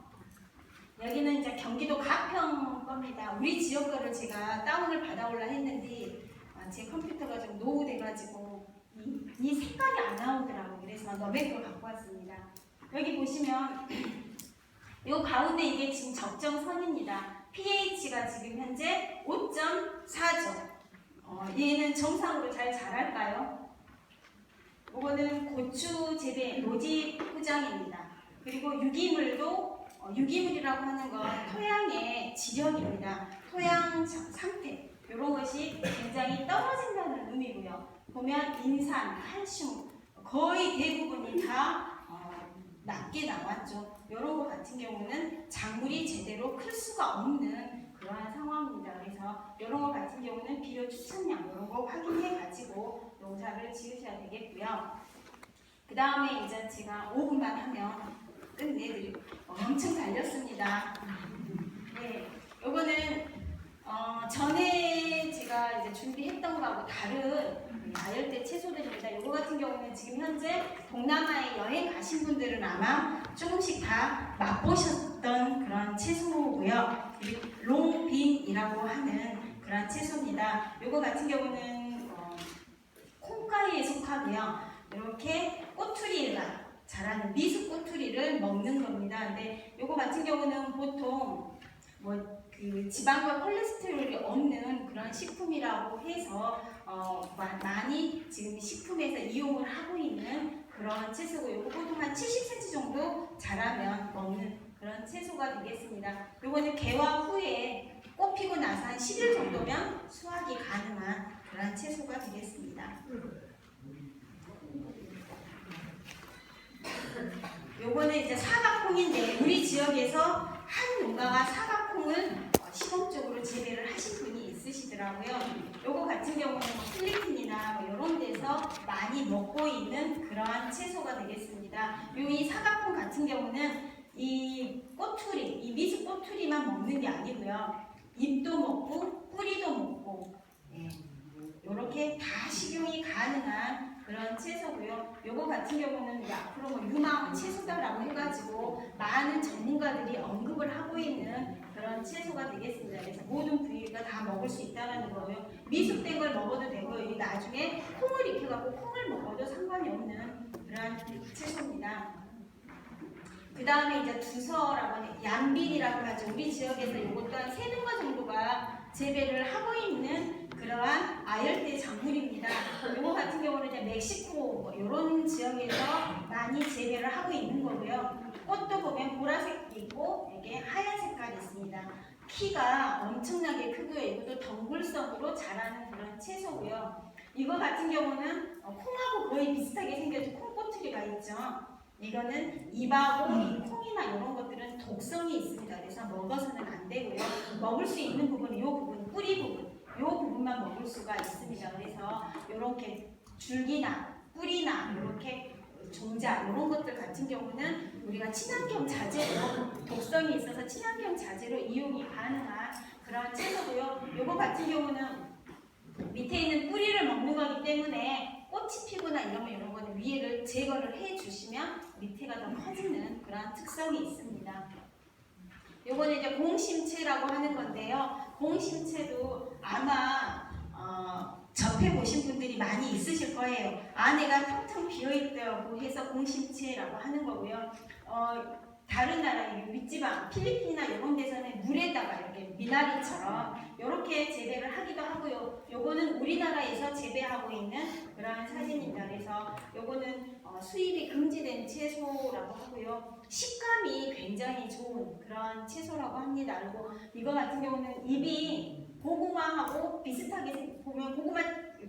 여기는 이제 경기도 가평 겁니다. 우리 지역 거를 제가 다운을 받아올라 했는데 제 컴퓨터가 좀 노후돼가지고 이 색깔이 안 나오더라고요. 그래서 너백 걸 갖고 왔습니다. 여기 보시면 요 가운데 이게 지금 적정선입니다. pH가 지금 현재 5.4죠. 얘는 정상으로 잘 자랄까요? 이거는 고추 재배 노지 포장입니다. 그리고 유기물도 유기물이라고 하는 건 토양의 지력입니다. 토양 상태 이런 것이 굉장히 떨어진다는 의미고요. 보면 인산, 칼슘 거의 대부분이 다 낮게 나왔죠. 이런 것 같은 경우는 작물이 제대로 클 수가 없는 그러한 상황입니다. 그래서 이런 것 같은 경우는 비료 추천량 이런 거 확인해 가지고 농사를 지으셔야 되겠고요. 그 다음에 이제 제가 5분만 하면 끝내드리고 엄청 달렸습니다. 네, 요거는 전에 제가 이제 준비했던 거하고 다른 나열대 채소들입니다. 요거 같은 경우는 지금 현재 동남아에 여행 가신 분들은 아마 조금씩 다 맛보셨던 그런 채소고요. 롱빈이라고 하는 그런 채소입니다. 요거 같은 경우는 콩가루에 속하고요. 이렇게 꼬투리가 자라는 미숫 꼬투리를 먹는 겁니다. 근데 요거 같은 경우는 보통 그 지방과 콜레스테롤이 없는 그런 식품이라고 해서 많이 지금 식품에서 이용을 하고 있는 그런 채소고 요거 보통 한 70cm 정도 자라면 먹는 그런 채소가 되겠습니다. 요거는 개화 후에 꽃 피고 나서 한 10일 정도면 수확이 가능한 그런 채소가 되겠습니다. 요거는 이제 사과콩인데 우리 지역에서 한 농가가 사과콩을 시범적으로 재배를 하신 분이 있으시더라고요. 요거 같은 경우는 필리핀이나 이런 데서 많이 먹고 있는 그러한 채소가 되겠습니다. 이 사과콩 같은 경우는 이 꼬투리, 이 미숫 꼬투리만 먹는 게 아니고요. 잎도 먹고 뿌리도 먹고 이렇게 다 식용이 가능한 그런 채소고요. 요거 같은 경우는 앞으로 유망 채소다라고 해가지고 많은 전문가들이 언급을 하고 있는 그런 채소가 되겠습니다. 그래서 모든 부위가 다 먹을 수 있다는 거고요. 미숙된 걸 먹어도 되고요. 나중에 콩을 익혀갖고 콩을 먹어도 상관이 없는 그런 채소입니다. 그 다음에 이제 두서라고 하는 양빈이라고 하죠. 우리 지역에서 이것도 한 3농가 정도가 재배를 하고 있는 그러한 아열대 작물입니다. 이거 같은 경우는 이제 멕시코 뭐 이런 지역에서 많이 재배를 하고 있는 거고요. 꽃도 보면 보라색도 있고 이게 하얀 색깔이 있습니다. 키가 엄청나게 크고요. 이것도 덩굴성으로 자라는 그런 채소고요. 이거 같은 경우는 콩하고 거의 비슷하게 생겨서 콩꼬투리가 있죠. 이거는 잎하고 이 콩이나 이런 것들은 독성이 있습니다. 그래서 먹어서는 안 되고요. 먹을 수 있는 부분은 이 부분, 뿌리 부분, 이 부분만 먹을 수가 있습니다. 그래서 이렇게 줄기나 뿌리나 이렇게 종자 이런 것들 같은 경우는 우리가 친환경 자재로 독성이 있어서 친환경 자재로 이용이 가능한 그런 채소고요. 이거 같은 경우는 밑에 있는 뿌리를 먹는 거기 때문에 꽃이 피거나 이런 거는 위에를 제거를 해주시면 밑에가 더 커지는 그런 특성이 있습니다. 요거는 이제 공심채라고 하는 건데요. 공심채도 아마 접해보신 분들이 많이 있으실 거예요. 안에가 텅텅 비어있다고 해서 공심채라고 하는 거고요. 다른 나라, 윗지방, 필리핀이나 이런 데서는 물에다가 이렇게 미나리처럼 이렇게 재배를 하기도 하고요. 요거는 우리나라에서 재배하고 있는 그런 사진입니다. 그래서 요거는 수입이 금지된 채소라고 하고요. 식감이 굉장히 좋은 그런 채소라고 합니다. 그리고 이거 같은 경우는 잎이 고구마하고 비슷하게 보면 고구마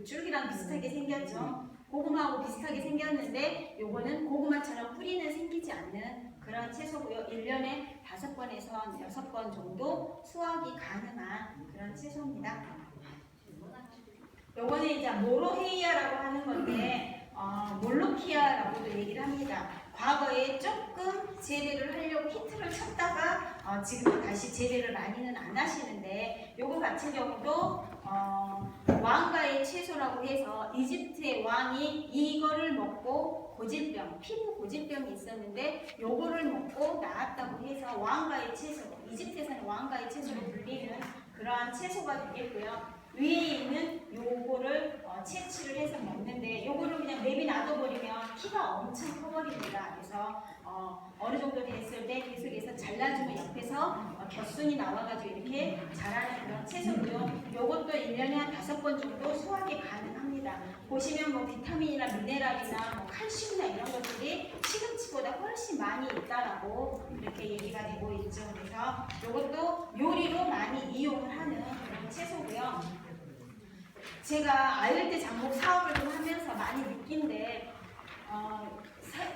줄기랑 비슷하게 생겼죠. 고구마하고 비슷하게 생겼는데 요거는 고구마처럼 뿌리는 생기지 않는 그런 채소고요. 1년에 5번에서 6번 정도 수확이 가능한 그런 채소입니다. 요거는 이제 모로헤이아라고 하는 건데 몰로키아라고도 얘기를 합니다. 과거에 조금 재배를 하려고 히트를 쳤다가 지금 다시 재배를 많이는 안 하시는데 요거 같은 경우도 왕가의 채소라고 해서 이집트의 왕이 이거를 먹고 고질병, 피부 고질병이 있었는데 요거를 먹고 나았다고 해서 왕가의 채소, 이집트에서는 왕가의 채소로 불리는 그러한 채소가 되겠고요. 위에 있는 요거를 채취를 해서 먹는데 요거를 그냥 내비 놔둬버리면 키가 엄청 커버립니다. 그래서 어느 정도 됐을 때 계속해서 잘라주면 옆에서 겹순이 나와가지고 이렇게 자라는 그런 채소고요. 요것도 1년에 한 5번 정도 수확이 가능합니다. 보시면 뭐 비타민이나 미네랄이나 뭐 칼슘이나 이런 것들이 시금치보다 훨씬 많이 있다라고 이렇게 얘기가 되고 있죠. 그래서 요것도 요리로 많이 이용을 하는 그런 채소고요. 제가 아열대 작목 사업을 좀 하면서 많이 느낀데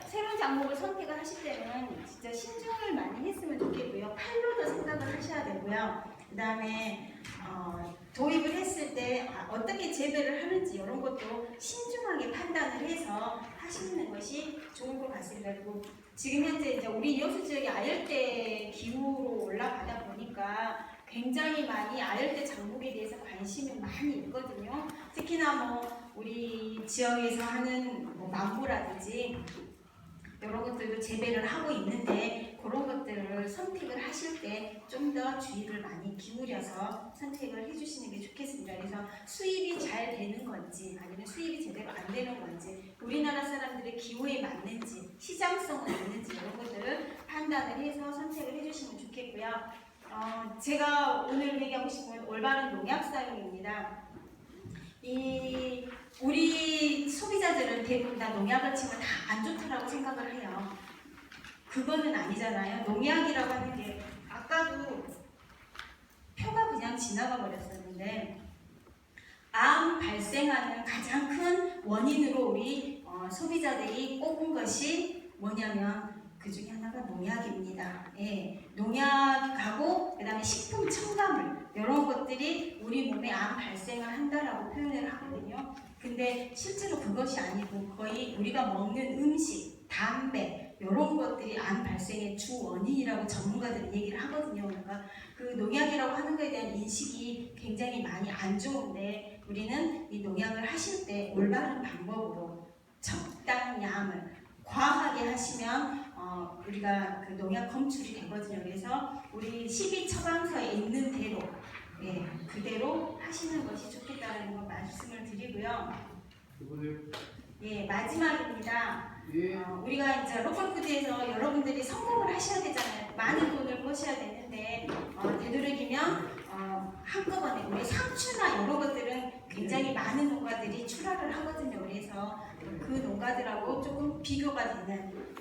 새로운 작목을 선택을 하실 때는 진짜 신중을 많이 했으면 좋겠고요. 칼로도 생각을 하셔야 되고요. 그 다음에 도입을 했을 때 어떻게 재배를 하는지 이런 것도 신중하게 판단을 해서 하시는 것이 좋을 것 같습니다. 그리고 지금 현재 이제 우리 여수 지역이 아열대 기후로 올라가다 보니까 굉장히 많이 아열대 작목에 대해서 관심이 많이 있거든요. 특히나 뭐 우리 지역에서 하는 뭐 망고라든지 이런 것들도 재배를 하고 있는데 그런 것들을 선택을 하실 때 좀 더 주의를 많이 기울여서 선택을 해주시는 게 좋겠습니다. 그래서 수입이 잘 되는 건지 아니면 수입이 제대로 안 되는 건지 우리나라 사람들의 기호에 맞는지 시장성은 있는지 이런 것들을 판단을 해서 선택을 해주시면 좋겠고요. 제가 오늘 얘기하고 싶은 건 올바른 농약 사용입니다. 우리 소비자들은 대부분 다 농약을 치면 다 안 좋다라고 생각을 해요. 그거는 아니잖아요. 농약이라고 하는 게 아까도 표가 그냥 지나가 버렸었는데 암 발생하는 가장 큰 원인으로 우리 소비자들이 꼽은 것이 뭐냐면 그 중에 하나가 농약입니다. 예, 농약하고 그 다음에 식품 첨가물 이런 것들이 우리 몸에 암 발생을 한다라고 표현을 하거든요. 근데 실제로 그것이 아니고 거의 우리가 먹는 음식, 담배 이런 것들이 암 발생의 주 원인이라고 전문가들이 얘기를 하거든요. 그러니까 그 농약이라고 하는 것에 대한 인식이 굉장히 많이 안 좋은데 우리는 이 농약을 하실 때 올바른 방법으로 적당량을 과하게 하시면 우리가 그 농약 검출이 되거든요. 그래서 우리 식이처방서에 있는 대로 그대로 하시는 것이 좋겠다는 거 말씀을 드리고요. 예, 마지막입니다. 우리가 이제 로컬푸드에서 여러분들이 성공을 하셔야 되잖아요. 많은 돈을 버셔야 되는데 되도록이면 한꺼번에 우리 상추나 이런 것들은 굉장히 많은 농가들이 출하를 하거든요. 그래서 그 농가들하고 조금 비교가 되는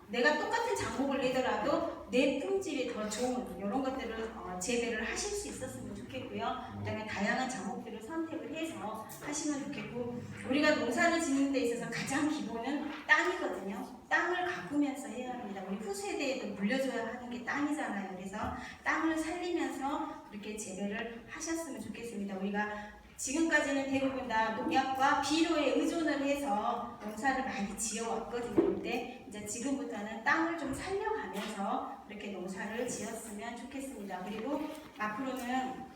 내가 똑같은 작목을 내더라도 내 품질이 더 좋은 이런 것들을 재배를 하실 수 있었으면 좋겠고요. 그다음에 다양한 작목들을 선택을 해서 하시면 좋겠고 우리가 농사를 짓는 데 있어서 가장 기본은 땅이거든요. 땅을 가꾸면서 해야 합니다. 우리 후세대에도 물려줘야 하는 게 땅이잖아요. 그래서 땅을 살리면서 그렇게 재배를 하셨으면 좋겠습니다. 우리가 지금까지는 대부분 다 농약과 비료에 의존을 해서 농사를 많이 지어왔거든요. 근데 이제 지금부터는 땅을 좀 살려가면서 이렇게 농사를 지었으면 좋겠습니다. 그리고 앞으로는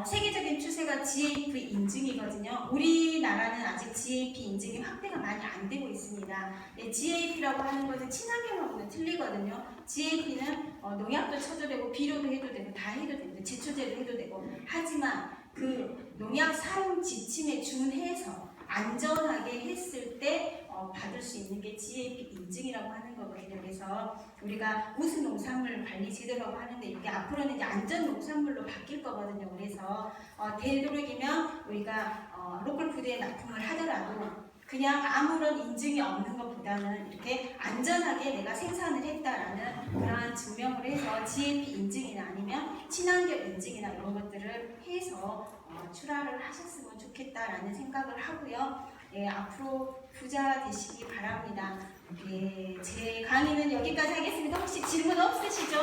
세계적인 추세가 GAP 인증이거든요. 우리나라는 아직 GAP 인증이 확대가 많이 안 되고 있습니다. GAP라고 하는 것은 친환경하고는 틀리거든요. GAP는 농약도 쳐도 되고 비료도 해도 되고 다 해도 됩니다. 제초제도 해도 되고 하지만 그 농약 사용 지침에 준해서 안전하게 했을 때 받을 수 있는 게 GAP 인증이라고 하는 거거든요. 그래서 우리가 무슨 농산물 관리 제도라고 하는데 이게 앞으로는 이제 안전 농산물로 바뀔 거거든요. 그래서 되도록이면 우리가 로컬 푸드에 납품을 하더라도 그냥 아무런 인증이 없는 것보다는 이렇게 안전하게 내가 생산을 했다라는 그러한 증명을 해서 GAP 인증이나 아니면 친환경 인증이나 이런 것들을 해서 출하를 하셨으면 좋겠다라는 생각을 하고요. 예, 앞으로 부자 되시기 바랍니다. 예, 제 강의는 여기까지 하겠습니다. 혹시 질문 없으시죠?